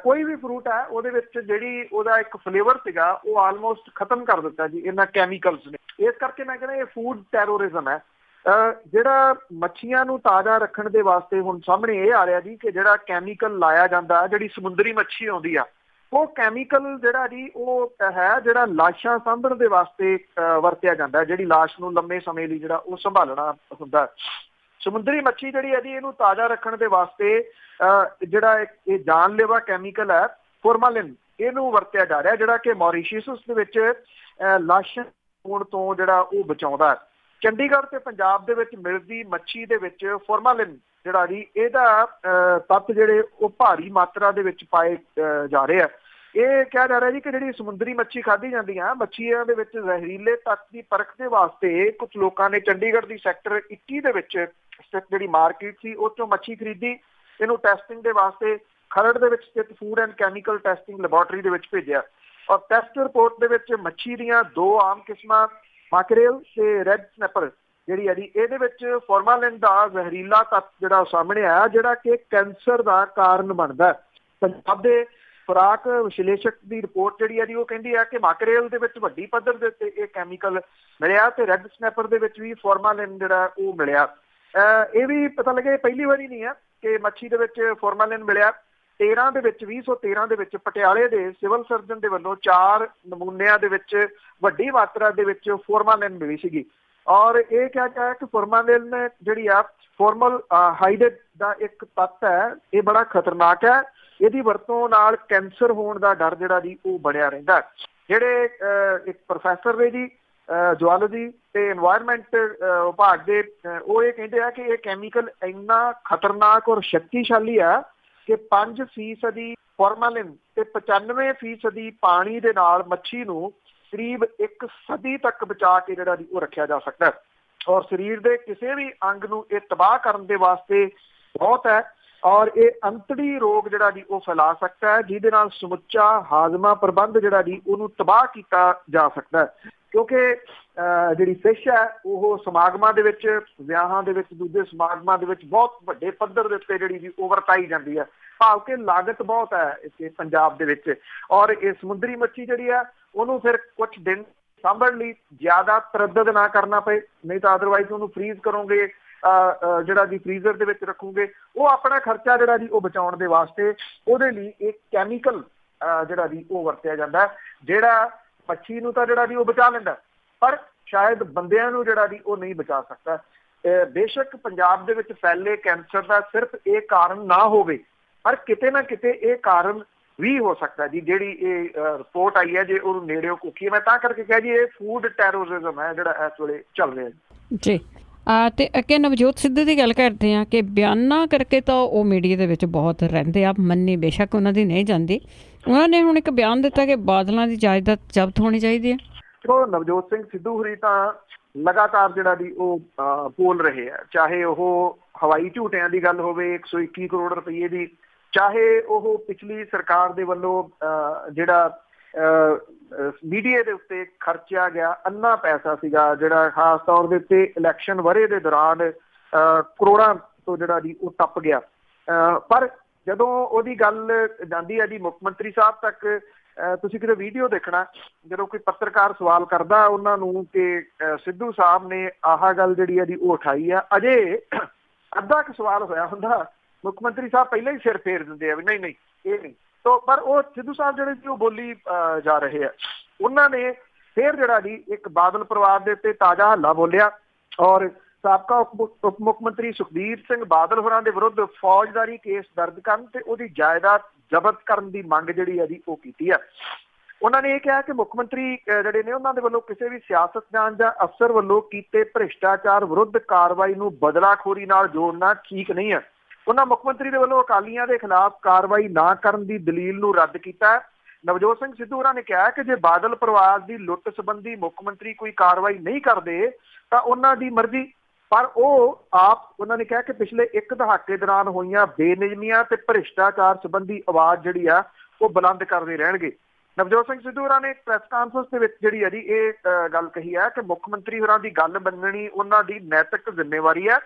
ਕੋਈ ਵੀ ਫਰੂਟ ਹੈ ਉਹਦੇ ਵਿੱਚ ਜਿਹੜੀ ਉਹਦਾ ਇੱਕ ਫਲੇਵਰ ਸੀਗਾ ਉਹ ਆਲਮੋਸਟ ਖਤਮ ਕਰ ਦਿੱਤਾ ਜੀ ਇਹਨਾਂ ਕੈਮੀਕਲਸ ਨੇ। ਇਸ ਕਰਕੇ ਮੈਂ ਕਹਿੰਦਾ ਇਹ ਫੂਡ ਟੈਰੋਰਿਜ਼ਮ ਹੈ। ਜਿਹੜਾ ਮੱਛੀਆਂ ਨੂੰ ਤਾਜ਼ਾ ਰੱਖਣ ਦੇ ਵਾਸਤੇ ਹੁਣ ਸਾਹਮਣੇ ਇਹ ਆ ਰਿਹਾ ਜੀ ਕਿ ਜਿਹੜਾ ਕੈਮੀਕਲ ਲਾਇਆ ਜਾਂਦਾ, ਜਿਹੜੀ ਸਮੁੰਦਰੀ ਮੱਛੀ ਆਉਂਦੀ ਆ ਉਹ ਕੈਮੀਕਲ ਜਿਹੜਾ ਜੀ ਉਹ ਹੈ ਜਿਹੜਾ ਲਾਸ਼ਾਂ ਸਾਂਭਣ ਦੇ ਵਾਸਤੇ ਵਰਤਿਆ ਜਾਂਦਾ, ਜਿਹੜੀ ਲਾਸ਼ ਨੂੰ ਲੰਮੇ ਸਮੇਂ ਲਈ ਜਿਹੜਾ ਉਹ ਸੰਭਾਲਣਾ ਹੁੰਦਾ। ਸਮੁੰਦਰੀ ਮੱਛੀ ਜਿਹੜੀ ਹੈ ਜੀ ਇਹਨੂੰ ਤਾਜ਼ਾ ਰੱਖਣ ਦੇ ਵਾਸਤੇ ਜਿਹੜਾ ਇਹ ਜਾਨਲੇਵਾ ਕੈਮੀਕਲ ਹੈ ਫੋਰਮਾਲਿਨ, ਇਹਨੂੰ ਵਰਤਿਆ ਜਾ ਰਿਹਾ, ਜਿਹੜਾ ਕਿ ਮੌਰੀਸ਼ੀਅਸ ਦੇ ਵਿੱਚ ਲਾਸ਼ਾਂ ਹੋਣ ਤੋਂ ਜਿਹੜਾ ਉਹ ਬਚਾਉਂਦਾ। ਚੰਡੀਗੜ੍ਹ ਤੇ ਪੰਜਾਬ ਦੇ ਵਿੱਚ ਮਿਲਦੀ ਮੱਛੀ ਦੇ ਵਿੱਚ ਫੋਰਮਾਲਿਨ ਜਿਹੜਾ ਜੀ ਇਹਦਾ ਤੱਤ ਜਿਹੜੇ ਉਹ ਭਾਰੀ ਮਾਤਰਾ ਦੇ ਵਿੱਚ ਪਾਏ ਜਾ ਰਹੇ ਆ। ਇਹ ਕਿਹਾ ਜਾ ਰਿਹਾ ਜੀ ਕਿ ਜਿਹੜੀ ਸਮੁੰਦਰੀ ਮੱਛੀ ਖਾਧੀ ਜਾਂਦੀਆਂ ਮੱਛੀਆਂ ਦੇ ਵਿੱਚ ਜ਼ਹਿਰੀਲੇ ਤੱਤ ਦੀ ਪਰਖ ਦੇ ਵਾਸਤੇ ਕੁਝ ਲੋਕਾਂ ਨੇ ਚੰਡੀਗੜ੍ਹ ਦੀ ਸੈਕਟਰ 21 ਦੇ ਵਿੱਚ ਜਿਹੜੀ ਮਾਰਕੀਟ ਸੀ ਉਹ ਚੋਂ ਮੱਛੀ ਖਰੀਦੀ, ਇਹਨੂੰ ਟੈਸਟਿੰਗ ਦੇ ਵਾਸਤੇ ਖਰੜ ਦੇ ਵਿੱਚ ਸਥਿਤ food and chemical testing laboratory ਦੇ ਵਿੱਚ ਭੇਜਿਆ ਔਰ ਟੈਸਟ ਰਿਪੋਰਟ ਦੇ ਵਿੱਚ ਮੱਛੀ ਦੀਆਂ 2 ਆਮ ਕਿਸਮਾਂ ਮਾਕਰੇਲ ਤੇ ਰੈੱਡ ਸਨੈਪਰ ਜਿਹੜੀ ਹੈ ਜੀ ਇਹਦੇ ਵਿੱਚ ਫੋਰਮਾਲਿਨ ਦਾ ਜ਼ਹਿਰੀਲਾ ਤੱਤ ਜਿਹੜਾ ਸਾਹਮਣੇ ਆਇਆ, ਜਿਹੜਾ ਕਿ ਕੈਂਸਰ ਦਾ ਕਾਰਨ ਬਣਦਾ। ਪੰਜਾਬ ਦੇ ਖੁਰਾਕ ਵਿਸ਼ਲੇਸ਼ਕ ਦੀ ਰਿਪੋਰਟ ਜਿਹੜੀ ਹੈ ਜੀ ਉਹ ਕਹਿੰਦੀ ਹੈ ਕਿ ਮਾਕਰੇਲ ਦੇ ਵਿੱਚ ਵੱਡੀ ਪੱਧਰ ਦੇ ਉੱਤੇ ਇਹ ਕੈਮੀਕਲ ਮਿਲਿਆ ਤੇ ਰੈੱਡ ਸਨੈਪਰ ਦੇ ਵਿੱਚ ਵੀ ਫੋਰਮਾਲਿਨ ਜਿਹੜਾ ਉਹ ਮਿਲਿਆ। ਇਹ ਵੀ ਪਤਾ ਲੱਗੇ ਪਹਿਲੀ ਵਾਰੀ ਨਹੀਂ ਹੈ ਕਿ ਮੱਛੀ ਦੇ ਵਿੱਚ ਫੋਰਮਾਲਿਨ ਮਿਲਿਆ। 2013 ਦੇ ਵਿੱਚ ਪਟਿਆਲੇ ਦੇ ਸਿਵਲ ਸਰਜਨ ਦੇ ਵੱਲੋਂ 4 ਨਮੂਨਿਆਂ ਦੇ ਵਿੱਚ ਵੱਡੀ ਮਾਤਰਾ ਦੇ ਵਿੱਚ ਫੋਰਮਾਲਿਨ ਮਿਲੀ ਸੀਗੀ ਔਰ ਇਹ ਕਿਹਾ ਗਿਆ ਕਿ ਫੋਰਮਾਲਿਨ ਜਿਹੜੀ ਆ ਫੋਰਮਲ ਹਾਈਡਡ ਦਾ ਇੱਕ ਤੱਤ ਹੈ, ਇਹ ਬੜਾ ਖਤਰਨਾਕ ਹੈ, ਇਹਦੀ ਵਰਤੋਂ ਨਾਲ ਕੈਂਸਰ ਹੋਣ ਦਾ ਡਰ ਜਿਹੜਾ ਜੀ ਉਹ ਬਣਿਆ ਰਹਿੰਦਾ। ਜਿਹੜੇ ਇੱਕ ਪ੍ਰੋਫੈਸਰ ਨੇ ਜੀ ਜੂਆਲੋਜੀ ਤੇ এনवायरमेंट ਵਿਭਾਗ ਦੇ, ਉਹ ਇਹ ਕਹਿੰਦੇ ਆ ਕਿ ਇਹ ਕੈਮੀਕਲ ਇੰਨਾ ਖਤਰਨਾਕ ਔਰ ਸ਼ਕਤੀਸ਼ਾਲੀ ਆ ਕਿ 5% ਫੋਰਮਾਲਿਨ ਤੇ 95% ਪਾਣੀ ਦੇ ਨਾਲ ਮੱਛੀ ਨੂੰ ਕਰੀਬ 1 ਸਦੀ ਤੱਕ ਬਚਾ ਕੇ ਜਿਹੜਾ ਜੀ ਉਹ ਰੱਖਿਆ ਜਾ ਸਕਦਾ ਹੈ ਔਰ ਸਰੀਰ ਦੇ ਕਿਸੇ ਵੀ ਅੰਗ ਨੂੰ ਇਹ ਤਬਾਹ ਕਰਨ ਦੇ ਵਾਸਤੇ ਬਹੁਤ ਹੈ ਔਰ ਇਹ ਅੰਤੜੀ ਰੋਗ ਜਿਹੜਾ ਜੀ ਉਹ ਫੈਲਾ ਸਕਦਾ ਹੈ, ਜਿਹਦੇ ਨਾਲ ਸਮੁੱਚਾ ਹਾਜ਼ਮਾ ਪ੍ਰਬੰਧ ਜਿਹੜਾ ਜੀ ਉਹਨੂੰ ਤਬਾਹ ਕੀਤਾ ਜਾ ਸਕਦਾ ਹੈ। ਕਿਉਂਕਿ ਜਿਹੜੀ ਫਿਸ਼ ਹੈ ਉਹ ਸਮਾਗਮਾਂ ਦੇ ਵਿੱਚ, ਵਿਆਹਾਂ ਦੇ ਵਿੱਚ, ਦੂਜੇ ਸਮਾਗਮਾਂ ਦੇ ਵਿੱਚ ਬਹੁਤ ਵੱਡੇ ਪੱਧਰ ਦੇ ਉੱਤੇ ਜਿਹੜੀ ਜੀ ਉਹ ਵਰਤਾਈ ਜਾਂਦੀ ਹੈ, ਭਾਵ ਕਿ ਲਾਗਤ ਬਹੁਤ ਹੈ ਇੱਥੇ ਪੰਜਾਬ ਦੇ ਵਿੱਚ ਔਰ ਇਹ ਸਮੁੰਦਰੀ ਮੱਛੀ ਜਿਹੜੀ ਆ ਉਹਨੂੰ ਫਿਰ ਕੁਝ ਦਿਨ ਸਾਂਭਣ ਲਈ ਜ਼ਿਆਦਾ ਤਰੱਦਦ ਨਾ ਕਰਨਾ ਪਏ, ਨਹੀਂ ਤਾਂ ਅਦਰਵਾਈਜ਼ ਉਹਨੂੰ ਫਰੀਜ਼ ਕਰੋਗੇ ਜਿਹੜਾ ਜੀ ਫਰੀਜ਼ਰ ਦੇ ਵਿੱਚ ਰੱਖੋਗੇ, ਉਹ ਆਪਣਾ ਖਰਚਾ ਜਿਹੜਾ ਜੀ ਉਹ ਬਚਾਉਣ ਦੇ ਵਾਸਤੇ ਉਹਦੇ ਲਈ ਇੱਕ ਕੈਮੀਕਲ ਜਿਹੜਾ ਜੀ ਉਹ ਵਰਤਿਆ ਜਾਂਦਾ, ਜਿਹੜਾ ਮੱਛੀ ਨੂੰ ਤਾਂ ਜਿਹੜਾ ਜੀ ਉਹ ਬਚਾ ਲੈਂਦਾ, ਪਰ ਸ਼ਾਇਦ ਬੰਦਿਆਂ ਨੂੰ ਜਿਹੜਾ ਜੀ ਉਹ ਨਹੀਂ ਬਚਾ ਸਕਦਾ। ਬੇਸ਼ੱਕ ਪੰਜਾਬ ਦੇ ਵਿੱਚ ਫੈਲੇ ਕੈਂਸਰ ਦਾ ਸਿਰਫ ਇਹ ਕਾਰਨ ਨਾ ਹੋਵੇ, ਪਰ ਕਿਤੇ ਨਾ ਕਿਤੇ ਇਹ ਕਾਰਨ ਵੀ ਹੋ ਸਕਦਾ ਜੀ। ਜਿਹੜੀ ਇਹ ਰਿਪੋਰਟ ਆਈ ਹੈ, ਜੇ ਉਹਨੂੰ ਨੇੜਿਓਂ ਘੋਖੀਏ, ਮੈਂ ਤਾਂ ਕਰਕੇ ਕਿਹਾ ਜੀ ਇਹ ਫੂਡ ਟੈਰੋਰਿਜ਼ਮ ਹੈ ਜਿਹੜਾ ਇਸ ਵੇਲੇ ਚੱਲ ਰਿਹਾ ਜੀ। ਤੇ ਅੱਗੇ ਨਵਜੋਤ ਸਿੱਧੂ ਦੀ ਗੱਲ ਕਰਦੇ ਹਾਂ ਕਿ ਬਿਆਨਾਂ ਕਰਕੇ ਤਾਂ ਉਹ ਮੀਡੀਆ ਦੇ ਵਿੱਚ ਬਹੁਤ ਰਹਿੰਦੇ ਆ, ਮੰਨੀ ਬੇਸ਼ੱਕ ਉਹਨਾਂ ਦੀ ਨਹੀਂ ਜਾਂਦੀ। ਉਹਨਾਂ ਨੇ ਹੁਣ ਇੱਕ ਬਿਆਨ ਦਿੱਤਾ ਕਿ ਬਾਦਲਾਂ ਦੀ ਜਾਇਦਾਦ ਜ਼ਬਤ ਹੋਣੀ ਚਾਹੀਦੀ ਹੈ। ਦੇਖੋ, ਨਵਜੋਤ ਸਿੰਘ ਸਿੱਧੂ ਹੋਰੀ ਤਾਂ ਲਗਾਤਾਰ ਜਿਹੜਾ ਦੀ ਉਹ ਬੋਲ ਰਹੇ ਆ, ਚਾਹੇ ਉਹ ਹਵਾਈ ਝੂਟਿਆਂ ਦੀ ਗੱਲ ਹੋਵੇ 121 ਕਰੋੜ ਰੁਪਏ ਦੀ, ਚਾਹੇ ਉਹ ਪਿਛਲੀ ਸਰਕਾਰ ਦੇ ਵੱਲੋਂ ਜਿਹੜਾ ਮੀਡੀਆ ਦੇ ਉੱਤੇ ਖਰਚਿਆ ਗਿਆ ਅੰਨਾ ਪੈਸਾ ਸੀਗਾ, ਜਿਹੜਾ ਖਾਸ ਤੌਰ ਦੇ ਉੱਤੇ ਇਲੈਕਸ਼ਨ ਵਰ੍ਹੇ ਦੇ ਦੌਰਾਨ ਕਰੋੜਾਂ ਤੋਂ ਜਿਹੜਾ ਜੀ ਉਹ ਟੱਪ ਗਿਆ। ਪਰ ਜਦੋਂ ਉਹਦੀ ਗੱਲ ਜਾਂਦੀ ਹੈ ਜੀ ਮੁੱਖ ਮੰਤਰੀ ਸਾਹਿਬ ਤੱਕ, ਤੁਸੀਂ ਕਿਤੇ ਵੀਡੀਓ ਦੇਖਣਾ, ਜਦੋਂ ਕੋਈ ਪੱਤਰਕਾਰ ਸਵਾਲ ਕਰਦਾ ਉਹਨਾਂ ਨੂੰ ਕਿ ਸਿੱਧੂ ਸਾਹਿਬ ਨੇ ਆਹ ਗੱਲ ਜਿਹੜੀ ਹੈ ਜੀ ਉਹ ਉਠਾਈ ਆ, ਅਜੇ ਅੱਧਾ ਕੁ ਸਵਾਲ ਹੋਇਆ ਹੁੰਦਾ, ਮੁੱਖ ਮੰਤਰੀ ਸਾਹਿਬ ਪਹਿਲਾਂ ਹੀ ਸਿਰ ਫੇਰ ਦਿੰਦੇ ਆ ਵੀ ਨਹੀਂ ਨਹੀਂ ਇਹ ਨਹੀਂ। ਤੋ ਪਰ ਉਹ ਸਿੱਧੂ ਸਾਹਿਬ ਜਿਹੜੇ ਸੀ ਉਹ ਬੋਲੀ ਜਾ ਰਹੇ ਆ। ਉਹਨਾਂ ਨੇ ਫਿਰ ਜਿਹੜਾ ਜੀ ਇੱਕ ਬਾਦਲ ਪਰਿਵਾਰ ਦੇ ਉੱਤੇ ਤਾਜ਼ਾ ਹੱਲਾ ਬੋਲਿਆ ਔਰ ਸਾਬਕਾ ਉਪ ਮੁੱਖ ਮੰਤਰੀ ਸੁਖਬੀਰ ਸਿੰਘ ਬਾਦਲ ਹੋਰਾਂ ਦੇ ਵਿਰੁੱਧ ਫੌਜਦਾਰੀ ਕੇਸ ਦਰਜ ਕਰਨ ਤੇ ਉਹਦੀ ਜਾਇਦਾਦ ਜ਼ਬਤ ਕਰਨ ਦੀ ਮੰਗ ਜਿਹੜੀ ਹੈ ਜੀ ਉਹ ਕੀਤੀ ਆ। ਉਹਨਾਂ ਨੇ ਇਹ ਕਿਹਾ ਕਿ ਮੁੱਖ ਮੰਤਰੀ ਜਿਹੜੇ ਨੇ ਉਹਨਾਂ ਦੇ ਵੱਲੋਂ ਕਿਸੇ ਵੀ ਸਿਆਸਤਦਾਨ ਜਾਂ ਅਫਸਰ ਵੱਲੋਂ ਕੀਤੇ ਭ੍ਰਿਸ਼ਟਾਚਾਰ ਵਿਰੁੱਧ ਕਾਰਵਾਈ ਨੂੰ ਬਦਲਾਖੋਰੀ ਨਾਲ ਜੋੜਨਾ ਠੀਕ ਨਹੀਂ ਹੈ। ਉਹਨਾਂ ਮੁੱਖ ਮੰਤਰੀ ਦੇ ਵੱਲੋਂ ਅਕਾਲੀਆਂ ਦੇ ਖਿਲਾਫ ਕਾਰਵਾਈ ਨਾ ਕਰਨ ਦੀ ਦਲੀਲ ਨੂੰ ਰੱਦ ਕੀਤਾ। ਨਵਜੋਤ ਸਿੰਘ ਸਿੱਧੂ ਹੋਰਾਂ ਨੇ ਕਿਹਾ ਕਿ ਜੇ ਬਾਦਲ ਪਰਿਵਾਰ ਦੀ ਲੁੱਟ ਸੰਬੰਧੀ ਮੁੱਖ ਮੰਤਰੀ ਕੋਈ ਕਾਰਵਾਈ ਨਹੀਂ ਕਰਦੇ ਤਾਂ ਉਹਨਾਂ ਦੀ ਮਰਜ਼ੀ, ਪਰ ਉਹ ਆਪ ਉਹਨਾਂ ਨੇ ਕਿਹਾ ਕਿ ਪਿਛਲੇ ਇੱਕ ਦਹਾਕੇ ਦੌਰਾਨ ਹੋਈਆਂ ਬੇਨਿਯਮੀਆਂ ਤੇ ਭ੍ਰਿਸ਼ਟਾਚਾਰ ਸੰਬੰਧੀ ਆਵਾਜ਼ ਜਿਹੜੀ ਆ ਉਹ ਬੁਲੰਦ ਕਰਦੇ ਰਹਿਣਗੇ। ਨਵਜੋਤ ਸਿੰਘ ਸਿੱਧੂ ਹੋਰਾਂ ਨੇ ਪ੍ਰੈਸ ਕਾਨਫਰੰਸ ਦੇ ਵਿੱਚ ਜਿਹੜੀ ਹੈ ਜੀ ਇਹ ਗੱਲ ਕਹੀ ਹੈ ਕਿ ਮੁੱਖ ਮੰਤਰੀ ਹੋਰਾਂ ਦੀ ਗੱਲ ਮੰਨਣੀ ਉਹਨਾਂ ਦੀ ਨੈਤਿਕ ਜ਼ਿੰਮੇਵਾਰੀ ਹੈ,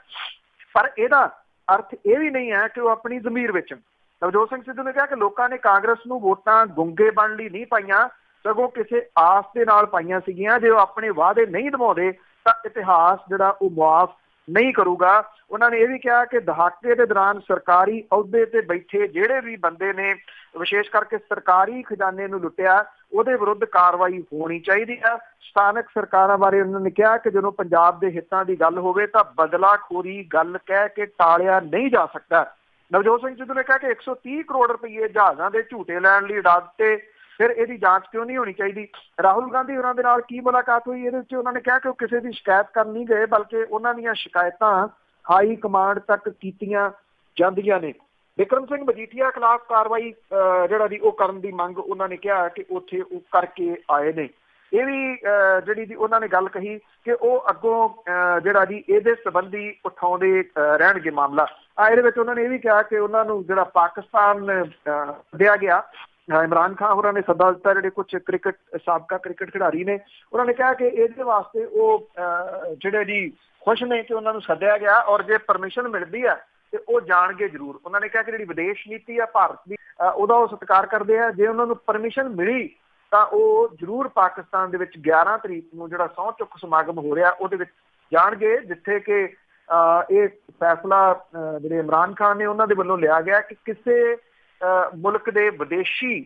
ਪਰ ਇਹਦਾ ਅਰਥ ਇਹ ਵੀ ਨਹੀਂ ਹੈ ਕਿ ਉਹ ਆਪਣੀ ਜ਼ਮੀਰ ਵੇਚਣ। ਨਵਜੋਤ ਸਿੰਘ ਸਿੱਧੂ ਨੇ ਕਿਹਾ ਕਿ ਲੋਕਾਂ ਨੇ ਕਾਂਗਰਸ ਨੂੰ ਵੋਟਾਂ ਗੁੰਗੇ ਬਣਨ ਲਈ ਨਹੀਂ ਪਾਈਆਂ, ਸਗੋਂ ਕਿਸੇ ਆਸ ਦੇ ਨਾਲ ਪਾਈਆਂ ਸੀਗੀਆਂ। ਜੇ ਉਹ ਆਪਣੇ ਵਾਅਦੇ ਨਹੀਂ ਨਿਭਾਉਂਦੇ ਤਾਂ ਇਤਿਹਾਸ ਜਿਹੜਾ ਉਹ ਮੁਆਫ ਨਹੀਂ ਕਰੂਗਾ। ਉਹਨਾਂ ਨੇ ਇਹ ਵੀ ਕਿਹਾ ਕਿ ਦਹਾਕੇ ਦੇ ਦੌਰਾਨ ਸਰਕਾਰੀ ਅਹੁਦੇ ਤੇ ਬੈਠੇ ਜਿਹੜੇ ਵੀ ਬੰਦੇ ਨੇ ਵਿਸ਼ੇਸ਼ ਕਰਕੇ ਸਰਕਾਰੀ ਖਜ਼ਾਨੇ ਨੂੰ ਲੁੱਟਿਆ ਉਹਦੇ ਵਿਰੁੱਧ ਕਾਰਵਾਈ ਹੋਣੀ ਚਾਹੀਦੀ ਆ। ਸਥਾਨਕ ਸਰਕਾਰਾਂ ਬਾਰੇ ਉਹਨਾਂ ਨੇ ਕਿਹਾ ਕਿ ਜਦੋਂ ਪੰਜਾਬ ਦੇ ਹਿੱਤਾਂ ਦੀ ਗੱਲ ਹੋਵੇ ਤਾਂ ਬਦਲਾਖੋਰੀ ਗੱਲ ਕਹਿ ਕੇ ਟਾਲਿਆ ਨਹੀਂ ਜਾ ਸਕਦਾ। ਨਵਜੋਤ ਸਿੰਘ ਸਿੱਧੂ ਨੇ ਕਿਹਾ ਕਿ 130 ਕਰੋੜ ਰੁਪਏ ਜਹਾਜ਼ਾਂ ਦੇ ਝੂਟੇ ਲੈਣ ਲਈ ਉਡਾ ਦਿੱਤੇ, ਫਿਰ ਇਹਦੀ ਜਾਂਚ ਕਿਉਂ ਨਹੀਂ ਹੋਣੀ ਚਾਹੀਦੀ। ਰਾਹੁਲ ਗਾਂਧੀ ਹੋਰਾਂ ਦੇ ਨਾਲ ਕੀ ਮੁਲਾਕਾਤ ਹੋਈ, ਇਹਦੇ ਵਿੱਚ ਉਹਨਾਂ ਨੇ ਕਿਹਾ ਕਿ ਉਹ ਕਿਸੇ ਦੀ ਸ਼ਿਕਾਇਤ ਕਰਨ ਨਹੀਂ ਗਏ, ਬਲਕਿ ਉਹਨਾਂ ਦੀਆਂ ਸ਼ਿਕਾਇਤਾਂ ਹਾਈ ਕਮਾਂਡ ਤੱਕ ਕੀਤੀਆਂ ਜਾਂਦੀਆਂ ਨੇ। ਬਿਕਰਮ ਸਿੰਘ ਮਜੀਠੀਆ ਖਿਲਾਫ ਕਾਰਵਾਈ ਜਿਹੜਾ ਦੀ ਉਹ ਕਰਨ ਦੀ ਮੰਗ ਉਹਨਾਂ ਨੇ ਕਿਹਾ ਕਿ ਉੱਥੇ ਉਹ ਕਰਕੇ ਆਏ ਨੇ। ਇਹ ਵੀ ਜਿਹੜੀ ਦੀ ਉਹਨਾਂ ਨੇ ਗੱਲ ਕਹੀ ਕਿ ਉਹ ਅੱਗੋਂ ਜਿਹੜਾ ਜੀ ਇਹਦੇ ਸੰਬੰਧੀ ਉਠਾਉਂਦੇ ਰਹਿਣਗੇ ਮਾਮਲਾ। ਇਹਦੇ ਵਿੱਚ ਉਹਨਾਂ ਨੇ ਇਹ ਵੀ ਕਿਹਾ ਕਿ ਉਹਨਾਂ ਨੂੰ ਜਿਹੜਾ ਪਾਕਿਸਤਾਨ ਦਿਆ ਗਿਆ, ਇਮਰਾਨ ਖਾਨ ਹੋਰਾਂ ਨੇ ਸੱਦਾ ਦਿੱਤਾ, ਜਿਹੜੇ ਕੁਝ ਸਾਬਕਾ ਕ੍ਰਿਕਟ ਖਿਡਾਰੀ ਨੇ, ਉਹਨਾਂ ਨੇ ਕਿਹਾ ਕਿ ਇਹਦੇ ਵਾਸਤੇ ਉਹ ਜਿਹੜੇ ਜੀ ਖੁਸ਼ ਨੇ ਕਿ ਉਹਨਾਂ ਨੂੰ ਸੱਦਿਆ ਗਿਆ ਔਰ ਜੇ ਪਰਮਿਸ਼ਨ ਮਿਲਦੀ ਆ ਤੇ ਉਹ ਜਾਣਗੇ ਜ਼ਰੂਰ। ਉਹਨਾਂ ਨੇ ਕਿਹਾ ਕਿ ਜਿਹੜੀ ਵਿਦੇਸ਼ ਨੀਤੀ ਆ ਭਾਰਤ ਦੀ ਉਹਦਾ ਉਹ ਸਤਿਕਾਰ ਕਰਦੇ ਆ, ਜੇ ਉਹਨਾਂ ਨੂੰ ਪਰਮਿਸ਼ਨ ਮਿਲੀ ਤਾਂ ਉਹ ਜ਼ਰੂਰ ਪਾਕਿਸਤਾਨ ਦੇ ਵਿੱਚ 11 ਤਰੀਕ ਨੂੰ ਜਿਹੜਾ ਸਹੁੰ ਚੁੱਕ ਸਮਾਗਮ ਹੋ ਰਿਹਾ ਉਹਦੇ ਵਿੱਚ ਜਾਣਗੇ, ਜਿੱਥੇ ਕਿ ਇਹ ਫੈਸਲਾ ਜਿਹੜੇ ਇਮਰਾਨ ਖਾਨ ਨੇ ਉਹਨਾਂ ਦੇ ਵੱਲੋਂ ਲਿਆ ਗਿਆ ਕਿ ਕਿਸੇ ਮੁਲਕ ਦੇ ਵਿਦੇਸ਼ੀ